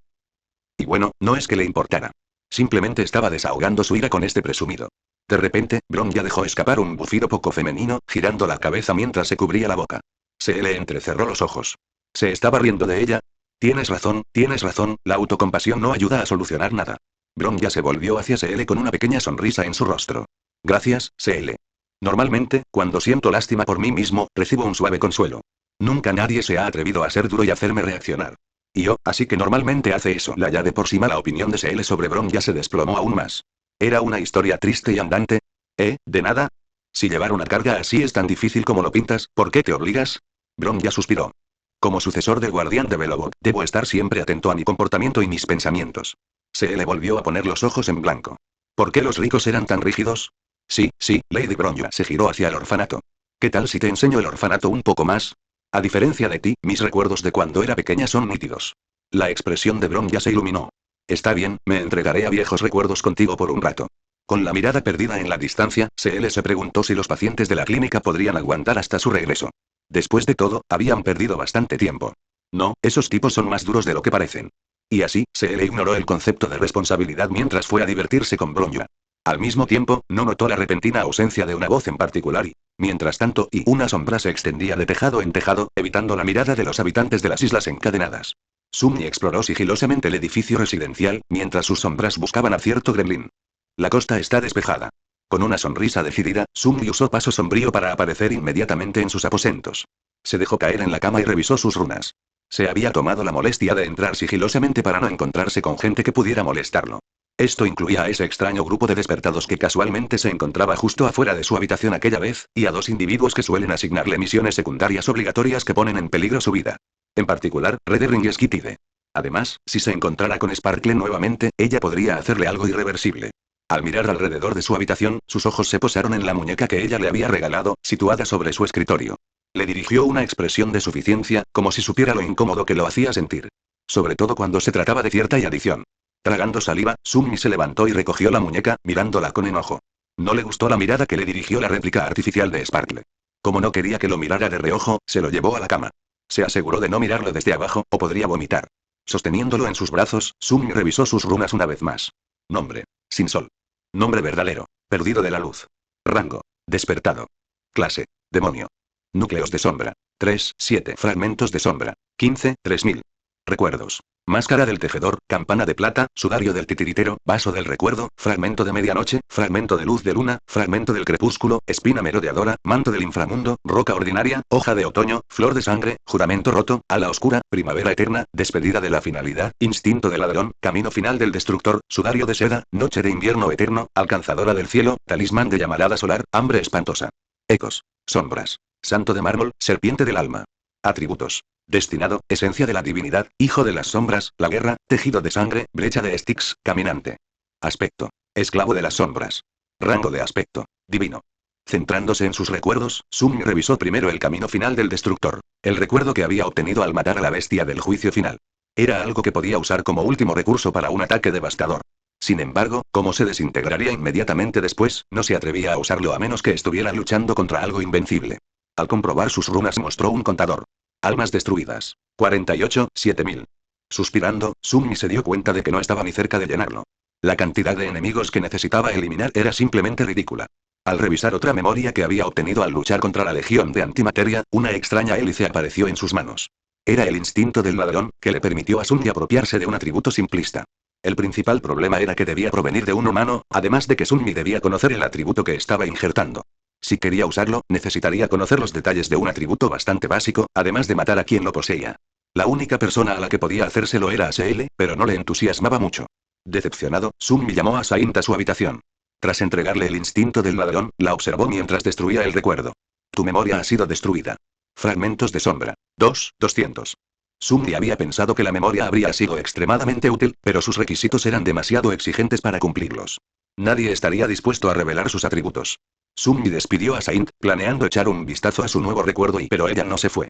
Y bueno, no es que le importara. Simplemente estaba desahogando su ira con este presumido. De repente, Bronja dejó escapar un bufido poco femenino, girando la cabeza mientras se cubría la boca. Se le entrecerró los ojos. ¿Se estaba riendo de ella? Tienes razón, la autocompasión no ayuda a solucionar nada. Bronja se volvió hacia CL con una pequeña sonrisa en su rostro. Gracias, CL. Normalmente, cuando siento lástima por mí mismo, recibo un suave consuelo. Nunca nadie se ha atrevido a ser duro y hacerme reaccionar. Y yo, así que normalmente hace eso. La ya de por sí mala opinión de CL sobre Bron ya se desplomó aún más. Era una historia triste y andante. ¿De nada? Si llevar una carga así es tan difícil como lo pintas, ¿por qué te obligas? Bron ya suspiró. Como sucesor del guardián de Belobot, debo estar siempre atento a mi comportamiento y mis pensamientos. Se le volvió a poner los ojos en blanco. ¿Por qué los ricos eran tan rígidos? Sí, sí, Lady Bronja se giró hacia el orfanato. ¿Qué tal si te enseño el orfanato un poco más? A diferencia de ti, mis recuerdos de cuando era pequeña son nítidos. La expresión de Bronja se iluminó. Está bien, me entregaré a viejos recuerdos contigo por un rato. Con la mirada perdida en la distancia, CL se preguntó si los pacientes de la clínica podrían aguantar hasta su regreso. Después de todo, habían perdido bastante tiempo. No, esos tipos son más duros de lo que parecen. Y así, CL ignoró el concepto de responsabilidad mientras fue a divertirse con Bronja. Al mismo tiempo, no notó la repentina ausencia de una voz en particular y, mientras tanto, una sombra se extendía de tejado en tejado, evitando la mirada de los habitantes de las islas encadenadas. Sumni exploró sigilosamente el edificio residencial, mientras sus sombras buscaban a cierto gremlin. La costa está despejada. Con una sonrisa decidida, Sumni usó paso sombrío para aparecer inmediatamente en sus aposentos. Se dejó caer en la cama y revisó sus runas. Se había tomado la molestia de entrar sigilosamente para no encontrarse con gente que pudiera molestarlo. Esto incluía a ese extraño grupo de despertados que casualmente se encontraba justo afuera de su habitación aquella vez, y a dos individuos que suelen asignarle misiones secundarias obligatorias que ponen en peligro su vida. En particular, Redering y Skitide. Además, si se encontrara con Sparkle nuevamente, ella podría hacerle algo irreversible. Al mirar alrededor de su habitación, sus ojos se posaron en la muñeca que ella le había regalado, situada sobre su escritorio. Le dirigió una expresión de suficiencia, como si supiera lo incómodo que lo hacía sentir. Sobre todo cuando se trataba de cierta adición. Tragando saliva, Summi se levantó y recogió la muñeca, mirándola con enojo. No le gustó la mirada que le dirigió la réplica artificial de Sparkle. Como no quería que lo mirara de reojo, se lo llevó a la cama. Se aseguró de no mirarlo desde abajo, o podría vomitar. Sosteniéndolo en sus brazos, Summi revisó sus runas una vez más. Nombre: Sin Sol. Nombre verdadero: Perdido de la luz. Rango: Despertado. Clase: Demonio. Núcleos de sombra: 3-7. Fragmentos de sombra: 15-3000. Recuerdos: Máscara del tejedor, campana de plata, sudario del titiritero, vaso del recuerdo, fragmento de medianoche, fragmento de luz de luna, fragmento del crepúsculo, espina merodeadora, manto del inframundo, roca ordinaria, hoja de otoño, flor de sangre, juramento roto, ala oscura, primavera eterna, despedida de la finalidad, instinto de ladrón, camino final del destructor, sudario de seda, noche de invierno eterno, alcanzadora del cielo, talismán de llamarada solar, hambre espantosa. Ecos: Sombras. Santo de mármol, serpiente del alma. Atributos: Destinado: esencia de la divinidad, hijo de las sombras, la guerra, tejido de sangre, brecha de Styx, caminante. Aspecto: esclavo de las sombras. Rango de aspecto: divino. Centrándose en sus recuerdos, Summi revisó primero el camino final del destructor. El recuerdo que había obtenido al matar a la bestia del juicio final. Era algo que podía usar como último recurso para un ataque devastador. Sin embargo, como se desintegraría inmediatamente después, no se atrevía a usarlo a menos que estuviera luchando contra algo invencible. Al comprobar sus runas mostró un contador. Almas destruidas: 48, 7000. Suspirando, Summi se dio cuenta de que no estaba ni cerca de llenarlo. La cantidad de enemigos que necesitaba eliminar era simplemente ridícula. Al revisar otra memoria que había obtenido al luchar contra la legión de antimateria, una extraña hélice apareció en sus manos. Era el instinto del ladrón, que le permitió a Summi apropiarse de un atributo simplista. El principal problema era que debía provenir de un humano, además de que Summi debía conocer el atributo que estaba injertando. Si quería usarlo, necesitaría conocer los detalles de un atributo bastante básico, además de matar a quien lo poseía. La única persona a la que podía hacérselo era a CL, pero no le entusiasmaba mucho. Decepcionado, Summi llamó a Saint a su habitación. Tras entregarle el instinto del ladrón, la observó mientras destruía el recuerdo. Tu memoria ha sido destruida. Fragmentos de sombra: 200. Summi había pensado que la memoria habría sido extremadamente útil, pero sus requisitos eran demasiado exigentes para cumplirlos. Nadie estaría dispuesto a revelar sus atributos. Summi despidió a Saint, planeando echar un vistazo a su nuevo recuerdo pero ella no se fue.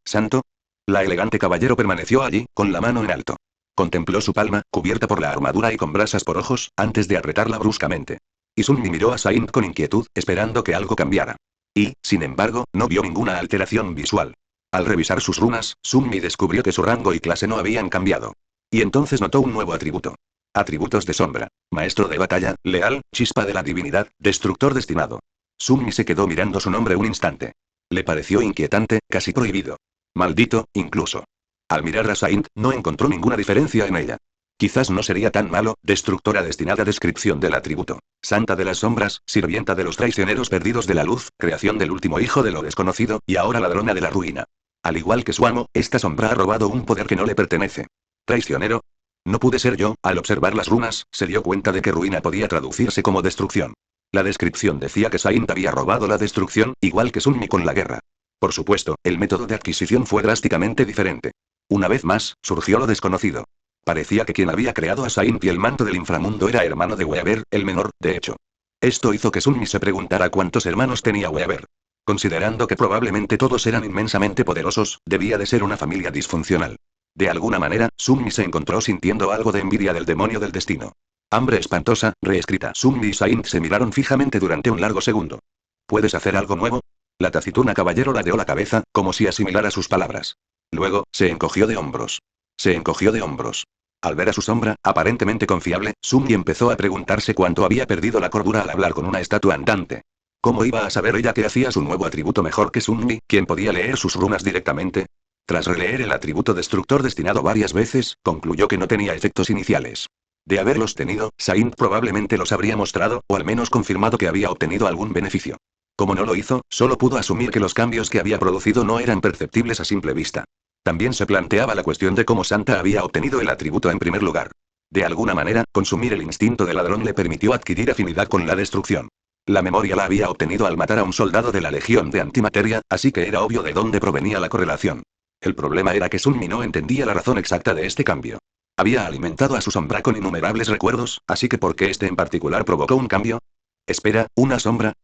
¿Santo? La elegante caballero permaneció allí, con la mano en alto. Contempló su palma, cubierta por la armadura y con brasas por ojos, antes de apretarla bruscamente. Y Summi miró a Saint con inquietud, esperando que algo cambiara. Y, sin embargo, no vio ninguna alteración visual. Al revisar sus runas, Summi descubrió que su rango y clase no habían cambiado. Y entonces notó un nuevo atributo. Atributos de sombra: maestro de batalla, leal, chispa de la divinidad, destructor destinado. Summi se quedó mirando su nombre un instante. Le pareció inquietante, casi prohibido. Maldito, incluso. Al mirar a Saint, no encontró ninguna diferencia en ella. Quizás no sería tan malo. Destructora destinada. Descripción del atributo: Santa de las sombras, sirvienta de los traicioneros perdidos de la luz, creación del último hijo de lo desconocido, y ahora ladrona de la ruina. Al igual que su amo, esta sombra ha robado un poder que no le pertenece. ¿Traicionero? No pude ser yo. Al observar las runas, se dio cuenta de que ruina podía traducirse como destrucción. La descripción decía que Saint había robado la destrucción, igual que Sunmi con la guerra. Por supuesto, el método de adquisición fue drásticamente diferente. Una vez más, surgió lo desconocido. Parecía que quien había creado a Saint y el manto del inframundo era hermano de Weaver, el menor, de hecho. Esto hizo que Sunmi se preguntara cuántos hermanos tenía Weaver. Considerando que probablemente todos eran inmensamente poderosos, debía de ser una familia disfuncional. De alguna manera, Sunmi se encontró sintiendo algo de envidia del demonio del destino. Hambre espantosa, reescrita. Sunmi y Saint se miraron fijamente durante un largo segundo. ¿Puedes hacer algo nuevo? La taciturna caballero ladeó la cabeza, como si asimilara sus palabras. Luego, se encogió de hombros. Se encogió de hombros. Al ver a su sombra, aparentemente confiable, Sunmi empezó a preguntarse cuánto había perdido la cordura al hablar con una estatua andante. ¿Cómo iba a saber ella que hacía su nuevo atributo mejor que Sunmi, quien podía leer sus runas directamente? Tras releer el atributo destructor destinado varias veces, concluyó que no tenía efectos iniciales. De haberlos tenido, Saint probablemente los habría mostrado, o al menos confirmado que había obtenido algún beneficio. Como no lo hizo, solo pudo asumir que los cambios que había producido no eran perceptibles a simple vista. También se planteaba la cuestión de cómo Santa había obtenido el atributo en primer lugar. De alguna manera, consumir el instinto de ladrón le permitió adquirir afinidad con la destrucción. La memoria la había obtenido al matar a un soldado de la Legión de Antimateria, así que era obvio de dónde provenía la correlación. El problema era que Sunmi no entendía la razón exacta de este cambio. Había alimentado a su sombra con innumerables recuerdos, así que ¿por qué este en particular provocó un cambio? Espera, ¿una sombra?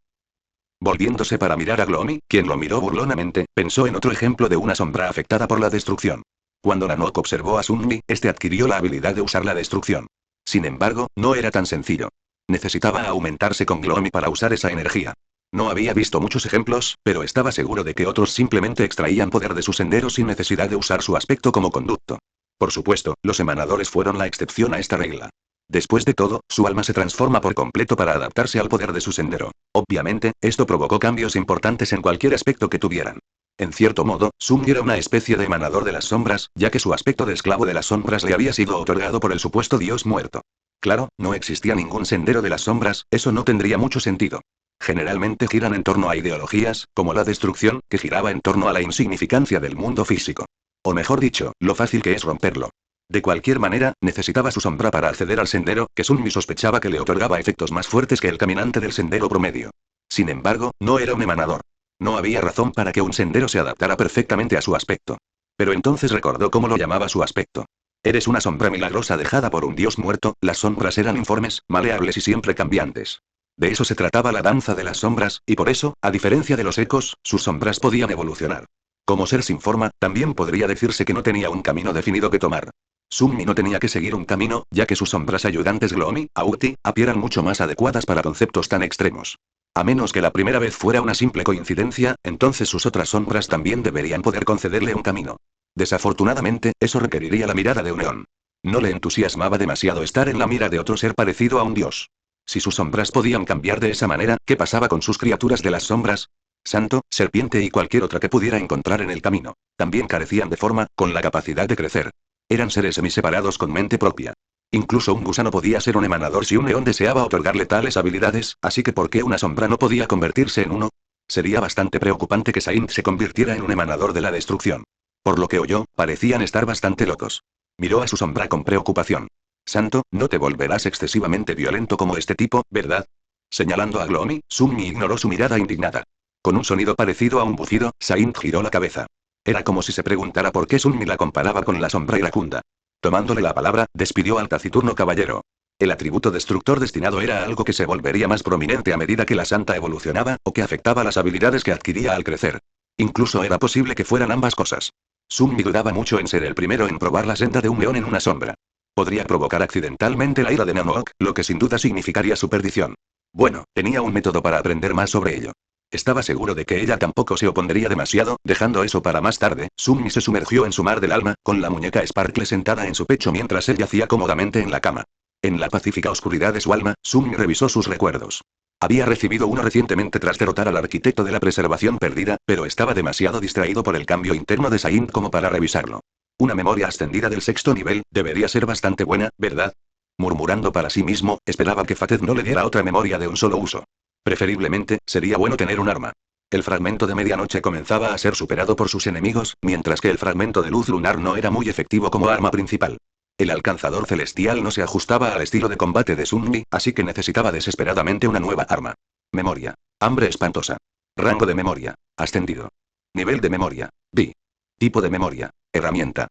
Volviéndose para mirar a Gloomy, quien lo miró burlonamente, pensó en otro ejemplo de una sombra afectada por la destrucción. Cuando Nanook observó a Sunmi, este adquirió la habilidad de usar la destrucción. Sin embargo, no era tan sencillo. Necesitaba aumentarse con Gloomy para usar esa energía. No había visto muchos ejemplos, pero estaba seguro de que otros simplemente extraían poder de su sendero sin necesidad de usar su aspecto como conducto. Por supuesto, los emanadores fueron la excepción a esta regla. Después de todo, su alma se transforma por completo para adaptarse al poder de su sendero. Obviamente, esto provocó cambios importantes en cualquier aspecto que tuvieran. En cierto modo, Sunmi era una especie de emanador de las sombras, ya que su aspecto de esclavo de las sombras le había sido otorgado por el supuesto dios muerto. Claro, no existía ningún sendero de las sombras, eso no tendría mucho sentido. Generalmente giran en torno a ideologías, como la destrucción, que giraba en torno a la insignificancia del mundo físico. O mejor dicho, lo fácil que es romperlo. De cualquier manera, necesitaba su sombra para acceder al sendero, que Sunmi sospechaba que le otorgaba efectos más fuertes que el caminante del sendero promedio. Sin embargo, no era un emanador. No había razón para que un sendero se adaptara perfectamente a su aspecto. Pero entonces recordó cómo lo llamaba su aspecto. Eres una sombra milagrosa dejada por un dios muerto. Las sombras eran informes, maleables y siempre cambiantes. De eso se trataba la danza de las sombras, y por eso, a diferencia de los ecos, sus sombras podían evolucionar. Como ser sin forma, también podría decirse que no tenía un camino definido que tomar. Sunmi no tenía que seguir un camino, ya que sus sombras ayudantes Gloomy, Auti, Api eran mucho más adecuadas para conceptos tan extremos. A menos que la primera vez fuera una simple coincidencia, entonces sus otras sombras también deberían poder concederle un camino. Desafortunadamente, eso requeriría la mirada de un león. No le entusiasmaba demasiado estar en la mira de otro ser parecido a un dios. Si sus sombras podían cambiar de esa manera, ¿qué pasaba con sus criaturas de las sombras? Santo, serpiente y cualquier otra que pudiera encontrar en el camino. También carecían de forma, con la capacidad de crecer. Eran seres semiseparados con mente propia. Incluso un gusano podía ser un emanador si un león deseaba otorgarle tales habilidades, así que ¿por qué una sombra no podía convertirse en uno? Sería bastante preocupante que Saint se convirtiera en un emanador de la destrucción. Por lo que oyó, parecían estar bastante locos. Miró a su sombra con preocupación. Santo, no te volverás excesivamente violento como este tipo, ¿verdad? Señalando a Gloomy, Sunmi ignoró su mirada indignada. Con un sonido parecido a un bufido, Saint giró la cabeza. Era como si se preguntara por qué Sunmi la comparaba con la sombra iracunda. Tomándole la palabra, despidió al taciturno caballero. El atributo destructor destinado era algo que se volvería más prominente a medida que la santa evolucionaba, o que afectaba las habilidades que adquiría al crecer. Incluso era posible que fueran ambas cosas. Sunmi dudaba mucho en ser el primero en probar la senda de un león en una sombra. Podría provocar accidentalmente la ira de Nanook, lo que sin duda significaría su perdición. Bueno, tenía un método para aprender más sobre ello. Estaba seguro de que ella tampoco se opondría demasiado, dejando eso para más tarde. Sunmi se sumergió en su mar del alma, con la muñeca Sparkle sentada en su pecho mientras él yacía cómodamente en la cama. En la pacífica oscuridad de su alma, Sunmi revisó sus recuerdos. Había recibido uno recientemente tras derrotar al arquitecto de la preservación perdida, pero estaba demasiado distraído por el cambio interno de Saint como para revisarlo. Una memoria ascendida del sexto nivel, debería ser bastante buena, ¿verdad? Murmurando para sí mismo, esperaba que Fateh no le diera otra memoria de un solo uso. Preferiblemente, sería bueno tener un arma. El fragmento de medianoche comenzaba a ser superado por sus enemigos, mientras que el fragmento de luz lunar no era muy efectivo como arma principal. El alcanzador celestial no se ajustaba al estilo de combate de Sun Mi, así que necesitaba desesperadamente una nueva arma. Memoria. Hambre espantosa. Rango de memoria. Ascendido. Nivel de memoria. Di. Tipo de memoria. Herramienta.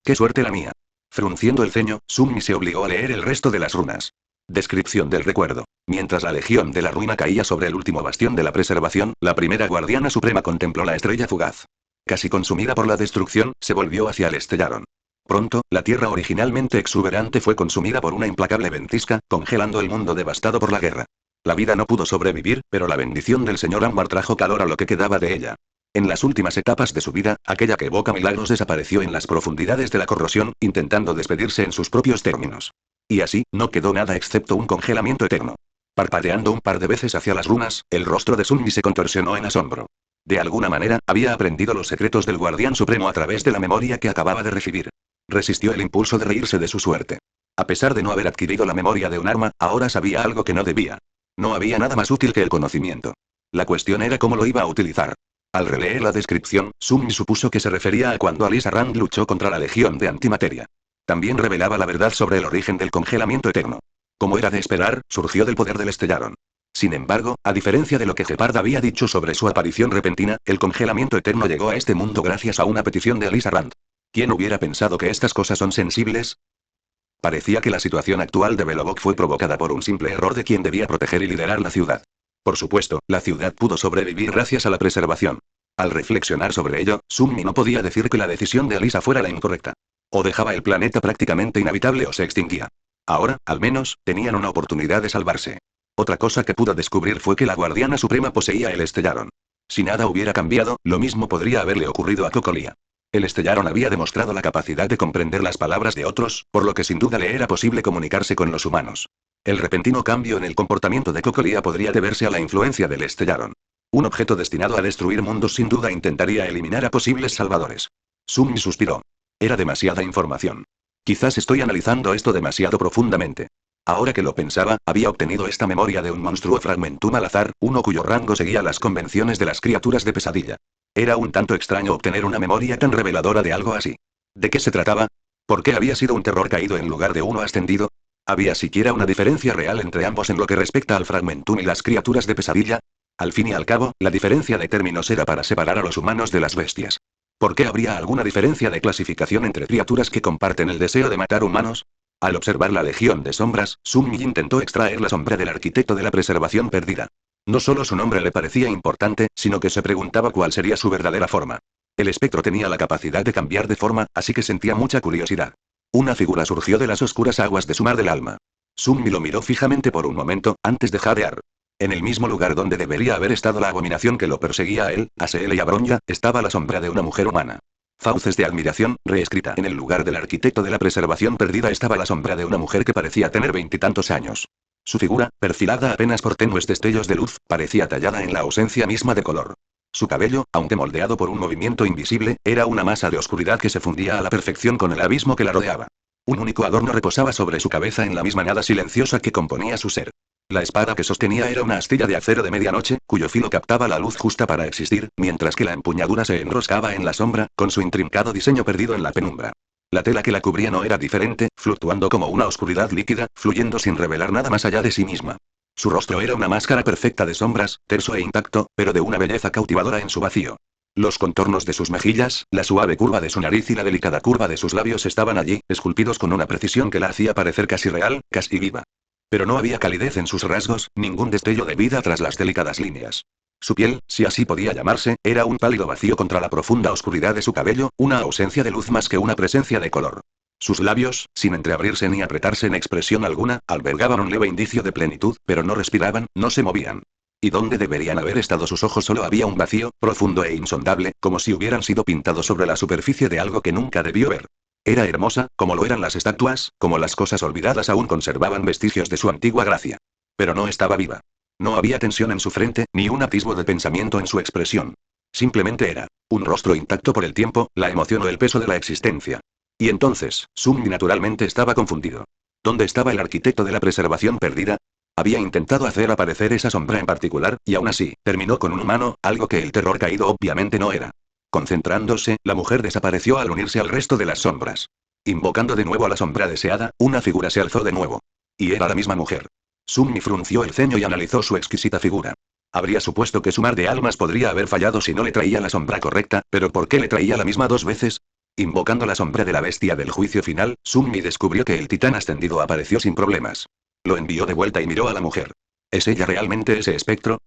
¡Qué suerte la mía! Frunciendo el ceño, Sun Mi se obligó a leer el resto de las runas. Descripción del recuerdo. Mientras la legión de la ruina caía sobre el último bastión de la preservación, la primera guardiana suprema contempló la estrella fugaz. Casi consumida por la destrucción, se volvió hacia el estellaron. Pronto, la tierra originalmente exuberante fue consumida por una implacable ventisca, congelando el mundo devastado por la guerra. La vida no pudo sobrevivir, pero la bendición del señor Ámbar trajo calor a lo que quedaba de ella. En las últimas etapas de su vida, aquella que evoca milagros desapareció en las profundidades de la corrosión, intentando despedirse en sus propios términos. Y así, no quedó nada excepto un congelamiento eterno. Parpadeando un par de veces hacia las runas, el rostro de Sun Mi se contorsionó en asombro. De alguna manera, había aprendido los secretos del Guardián Supremo a través de la memoria que acababa de recibir. Resistió el impulso de reírse de su suerte. A pesar de no haber adquirido la memoria de un arma, ahora sabía algo que no debía. No había nada más útil que el conocimiento. La cuestión era cómo lo iba a utilizar. Al releer la descripción, Sun Mi supuso que se refería a cuando Alisa Rand luchó contra la Legión de Antimateria. También revelaba la verdad sobre el origen del congelamiento eterno. Como era de esperar, surgió del poder del Estellaron. Sin embargo, a diferencia de lo que Gepard había dicho sobre su aparición repentina, el congelamiento eterno llegó a este mundo gracias a una petición de Alisa Rand. ¿Quién hubiera pensado que estas cosas son sensibles? Parecía que la situación actual de Belobog fue provocada por un simple error de quien debía proteger y liderar la ciudad. Por supuesto, la ciudad pudo sobrevivir gracias a la preservación. Al reflexionar sobre ello, Sun Mi no podía decir que la decisión de Alisa fuera la incorrecta. O dejaba el planeta prácticamente inhabitable o se extinguía. Ahora, al menos, tenían una oportunidad de salvarse. Otra cosa que pudo descubrir fue que la Guardiana Suprema poseía el Estellaron. Si nada hubiera cambiado, lo mismo podría haberle ocurrido a Cocolia. El Estellaron había demostrado la capacidad de comprender las palabras de otros, por lo que sin duda le era posible comunicarse con los humanos. El repentino cambio en el comportamiento de Cocolia podría deberse a la influencia del Estellaron. Un objeto destinado a destruir mundos sin duda intentaría eliminar a posibles salvadores. Sun Mi suspiró. Era demasiada información. Quizás estoy analizando esto demasiado profundamente. Ahora que lo pensaba, había obtenido esta memoria de un monstruo fragmentum al azar, uno cuyo rango seguía las convenciones de las criaturas de pesadilla. Era un tanto extraño obtener una memoria tan reveladora de algo así. ¿De qué se trataba? ¿Por qué había sido un terror caído en lugar de uno ascendido? ¿Había siquiera una diferencia real entre ambos en lo que respecta al fragmentum y las criaturas de pesadilla? Al fin y al cabo, la diferencia de términos era para separar a los humanos de las bestias. ¿Por qué habría alguna diferencia de clasificación entre criaturas que comparten el deseo de matar humanos? Al observar la legión de sombras, Sun Mi intentó extraer la sombra del arquitecto de la preservación perdida. No solo su nombre le parecía importante, sino que se preguntaba cuál sería su verdadera forma. El espectro tenía la capacidad de cambiar de forma, así que sentía mucha curiosidad. Una figura surgió de las oscuras aguas de su mar del alma. Sun Mi lo miró fijamente por un momento, antes de jadear. En el mismo lugar donde debería haber estado la abominación que lo perseguía a él, a Seel y a Bronya, estaba la sombra de una mujer humana. Fauces de admiración, reescrita. En el lugar del arquitecto de la preservación perdida estaba la sombra de una mujer que parecía tener 20 y tantos años. Su figura, perfilada apenas por tenues destellos de luz, parecía tallada en la ausencia misma de color. Su cabello, aunque moldeado por un movimiento invisible, era una masa de oscuridad que se fundía a la perfección con el abismo que la rodeaba. Un único adorno reposaba sobre su cabeza en la misma nada silenciosa que componía su ser. La espada que sostenía era una astilla de acero de medianoche, cuyo filo captaba la luz justa para existir, mientras que la empuñadura se enroscaba en la sombra, con su intrincado diseño perdido en la penumbra. La tela que la cubría no era diferente, fluctuando como una oscuridad líquida, fluyendo sin revelar nada más allá de sí misma. Su rostro era una máscara perfecta de sombras, terso e intacto, pero de una belleza cautivadora en su vacío. Los contornos de sus mejillas, la suave curva de su nariz y la delicada curva de sus labios estaban allí, esculpidos con una precisión que la hacía parecer casi real, casi viva. Pero no había calidez en sus rasgos, ningún destello de vida tras las delicadas líneas. Su piel, si así podía llamarse, era un pálido vacío contra la profunda oscuridad de su cabello, una ausencia de luz más que una presencia de color. Sus labios, sin entreabrirse ni apretarse en expresión alguna, albergaban un leve indicio de plenitud, pero no respiraban, no se movían. ¿Y dónde deberían haber estado sus ojos? Solo había un vacío, profundo e insondable, como si hubieran sido pintados sobre la superficie de algo que nunca debió ver. Era hermosa, como lo eran las estatuas, como las cosas olvidadas aún conservaban vestigios de su antigua gracia. Pero no estaba viva. No había tensión en su frente, ni un atisbo de pensamiento en su expresión. Simplemente era un rostro intacto por el tiempo, la emoción o el peso de la existencia. Y entonces, Sun Mi naturalmente estaba confundido. ¿Dónde estaba el arquitecto de la preservación perdida? Había intentado hacer aparecer esa sombra en particular, y aún así, terminó con un humano, algo que el terror caído obviamente no era. Concentrándose, la mujer desapareció al unirse al resto de las sombras. Invocando de nuevo a la sombra deseada, una figura se alzó de nuevo. Y era la misma mujer. Sunmi frunció el ceño y analizó su exquisita figura. Habría supuesto que su mar de almas podría haber fallado si no le traía la sombra correcta, pero ¿por qué le traía la misma 2 veces? Invocando la sombra de la bestia del juicio final, Sunmi descubrió que el titán ascendido apareció sin problemas. Lo envió de vuelta y miró a la mujer. ¿Es ella realmente ese espectro?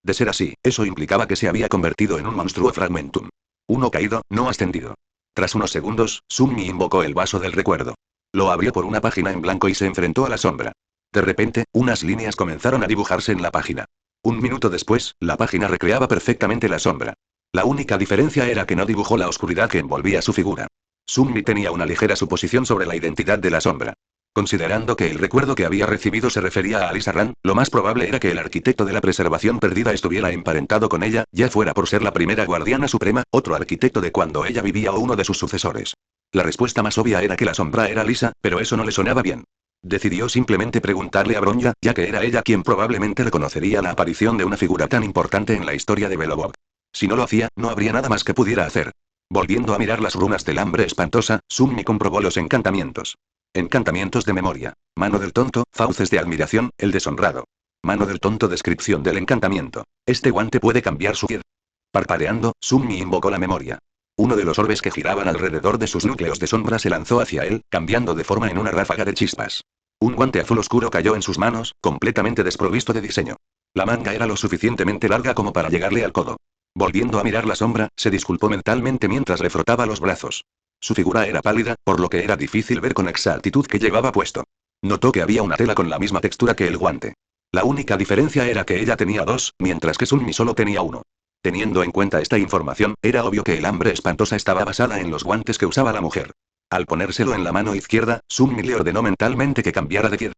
De ser así, eso implicaba que se había convertido en un monstruo fragmentum. Uno caído, no ascendido. Tras unos segundos, Sunmi invocó el vaso del recuerdo. Lo abrió por una página en blanco y se enfrentó a la sombra. De repente, unas líneas comenzaron a dibujarse en la página. Un minuto después, la página recreaba perfectamente la sombra. La única diferencia era que no dibujó la oscuridad que envolvía su figura. Sunmi tenía una ligera suposición sobre la identidad de la sombra. Considerando que el recuerdo que había recibido se refería a Alisa Ran, lo más probable era que el arquitecto de la preservación perdida estuviera emparentado con ella, ya fuera por ser la primera guardiana suprema, otro arquitecto de cuando ella vivía o uno de sus sucesores. La respuesta más obvia era que la sombra era Lisa, pero eso no le sonaba bien. Decidió simplemente preguntarle a Bronya, ya que era ella quien probablemente reconocería la aparición de una figura tan importante en la historia de Belobog. Si no lo hacía, no habría nada más que pudiera hacer. Volviendo a mirar las runas del hambre espantosa, Sunmi comprobó los encantamientos. Encantamientos de memoria. Mano del tonto, fauces de admiración, el deshonrado. Mano del tonto, descripción del encantamiento. Este guante puede cambiar su piel. Parpadeando, Sunmi invocó la memoria. Uno de los orbes que giraban alrededor de sus núcleos de sombra se lanzó hacia él, cambiando de forma en una ráfaga de chispas. Un guante azul oscuro cayó en sus manos, completamente desprovisto de diseño. La manga era lo suficientemente larga como para llegarle al codo. Volviendo a mirar la sombra, se disculpó mentalmente mientras le frotaba los brazos. Su figura era pálida, por lo que era difícil ver con exactitud qué llevaba puesto. Notó que había una tela con la misma textura que el guante. La única diferencia era que ella tenía dos, mientras que Sunmi solo tenía uno. Teniendo en cuenta esta información, era obvio que el hambre espantosa estaba basada en los guantes que usaba la mujer. Al ponérselo en la mano izquierda, Sunmi le ordenó mentalmente que cambiara de piel.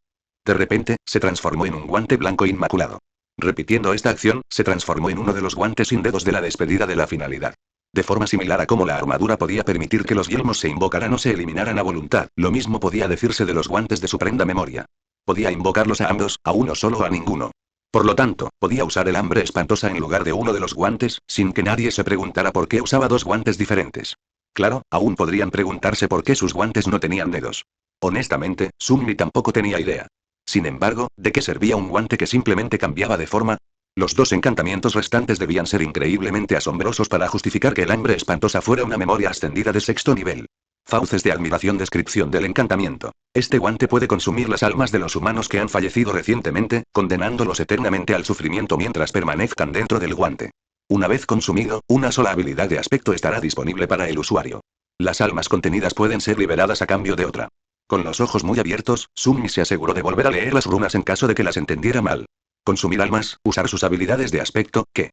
De repente, se transformó en un guante blanco inmaculado. Repitiendo esta acción, se transformó en uno de los guantes sin dedos de la despedida de la finalidad. De forma similar a cómo la armadura podía permitir que los yelmos se invocaran o se eliminaran a voluntad, lo mismo podía decirse de los guantes de su prenda memoria. Podía invocarlos a ambos, a uno solo o a ninguno. Por lo tanto, podía usar el hambre espantosa en lugar de uno de los guantes, sin que nadie se preguntara por qué usaba dos guantes diferentes. Claro, aún podrían preguntarse por qué sus guantes no tenían dedos. Honestamente, Sunmi tampoco tenía idea. Sin embargo, ¿de qué servía un guante que simplemente cambiaba de forma? Los dos encantamientos restantes debían ser increíblemente asombrosos para justificar que el hambre espantosa fuera una memoria ascendida de 6º nivel. Fauces de admiración. Descripción del encantamiento. Este guante puede consumir las almas de los humanos que han fallecido recientemente, condenándolos eternamente al sufrimiento mientras permanezcan dentro del guante. Una vez consumido, una sola habilidad de aspecto estará disponible para el usuario. Las almas contenidas pueden ser liberadas a cambio de otra. Con los ojos muy abiertos, Sunmi se aseguró de volver a leer las runas en caso de que las entendiera mal. Consumir almas, usar sus habilidades de aspecto, que,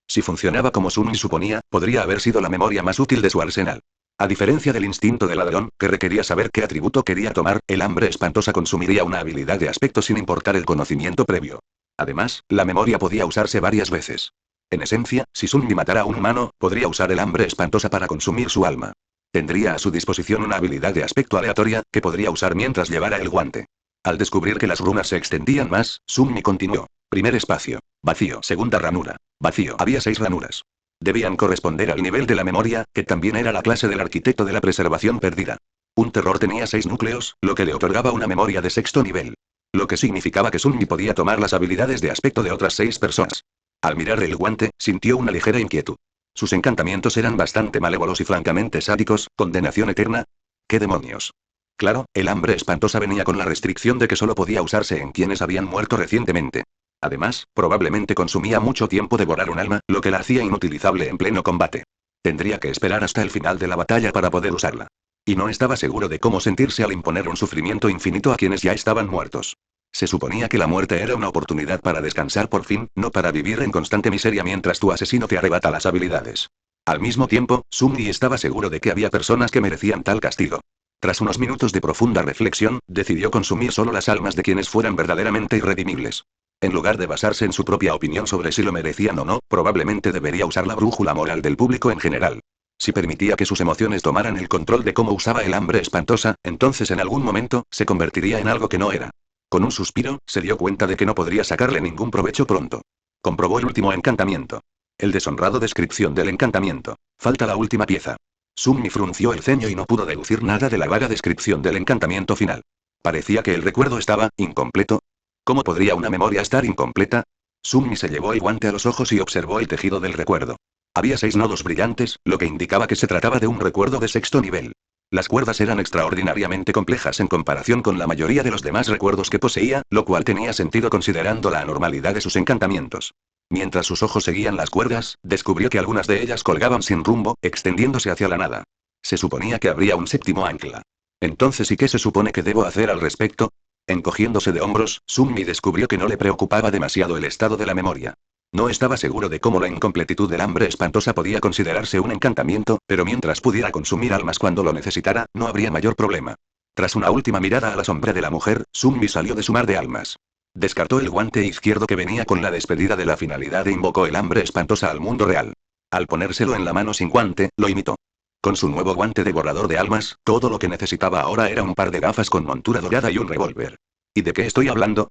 si funcionaba como Sunmi suponía, podría haber sido la memoria más útil de su arsenal. A diferencia del instinto del ladrón, que requería saber qué atributo quería tomar, el hambre espantosa consumiría una habilidad de aspecto sin importar el conocimiento previo. Además, la memoria podía usarse varias veces. En esencia, si Sunmi matara a un humano, podría usar el hambre espantosa para consumir su alma. Tendría a su disposición una habilidad de aspecto aleatoria, que podría usar mientras llevara el guante. Al descubrir que las runas se extendían más, Sunmi continuó. Primer espacio. Vacío. Segunda ranura. Vacío. Había 6 ranuras. Debían corresponder al nivel de la memoria, que también era la clase del arquitecto de la preservación perdida. Un terror tenía 6 núcleos, lo que le otorgaba una memoria de 6º nivel. Lo que significaba que Sunmi podía tomar las habilidades de aspecto de otras 6 personas. Al mirar el guante, sintió una ligera inquietud. Sus encantamientos eran bastante malévolos y francamente sádicos. ¿Condenación eterna? ¿Qué demonios? Claro, el hambre espantosa venía con la restricción de que solo podía usarse en quienes habían muerto recientemente. Además, probablemente consumía mucho tiempo devorar un alma, lo que la hacía inutilizable en pleno combate. Tendría que esperar hasta el final de la batalla para poder usarla. Y no estaba seguro de cómo sentirse al imponer un sufrimiento infinito a quienes ya estaban muertos. Se suponía que la muerte era una oportunidad para descansar por fin, no para vivir en constante miseria mientras tu asesino te arrebata las habilidades. Al mismo tiempo, Sunmi estaba seguro de que había personas que merecían tal castigo. Tras unos minutos de profunda reflexión, decidió consumir solo las almas de quienes fueran verdaderamente irredimibles. En lugar de basarse en su propia opinión sobre si lo merecían o no, probablemente debería usar la brújula moral del público en general. Si permitía que sus emociones tomaran el control de cómo usaba el hambre espantosa, entonces en algún momento, se convertiría en algo que no era. Con un suspiro, se dio cuenta de que no podría sacarle ningún provecho pronto. Comprobó el último encantamiento. El deshonrado descripción del encantamiento. Falta la última pieza. Summi frunció el ceño y no pudo deducir nada de la vaga descripción del encantamiento final. Parecía que el recuerdo estaba incompleto. ¿Cómo podría una memoria estar incompleta? Summi se llevó el guante a los ojos y observó el tejido del recuerdo. Había 6 nodos brillantes, lo que indicaba que se trataba de un recuerdo de sexto nivel. Las cuerdas eran extraordinariamente complejas en comparación con la mayoría de los demás recuerdos que poseía, lo cual tenía sentido considerando la anormalidad de sus encantamientos. Mientras sus ojos seguían las cuerdas, descubrió que algunas de ellas colgaban sin rumbo, extendiéndose hacia la nada. Se suponía que habría un séptimo ancla. Entonces, ¿y qué se supone que debo hacer al respecto? Encogiéndose de hombros, Summi descubrió que no le preocupaba demasiado el estado de la memoria. No estaba seguro de cómo la incompletitud del hambre espantosa podía considerarse un encantamiento, pero mientras pudiera consumir almas cuando lo necesitara, no habría mayor problema. Tras una última mirada a la sombra de la mujer, Summi salió de su mar de almas. Descartó el guante izquierdo que venía con la despedida de la finalidad e invocó el hambre espantosa al mundo real. Al ponérselo en la mano sin guante, lo imitó. Con su nuevo guante de borrador de almas, todo lo que necesitaba ahora era un par de gafas con montura dorada y un revólver. ¿Y de qué estoy hablando?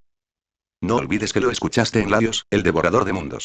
No olvides que lo escuchaste en Laios, el devorador de mundos.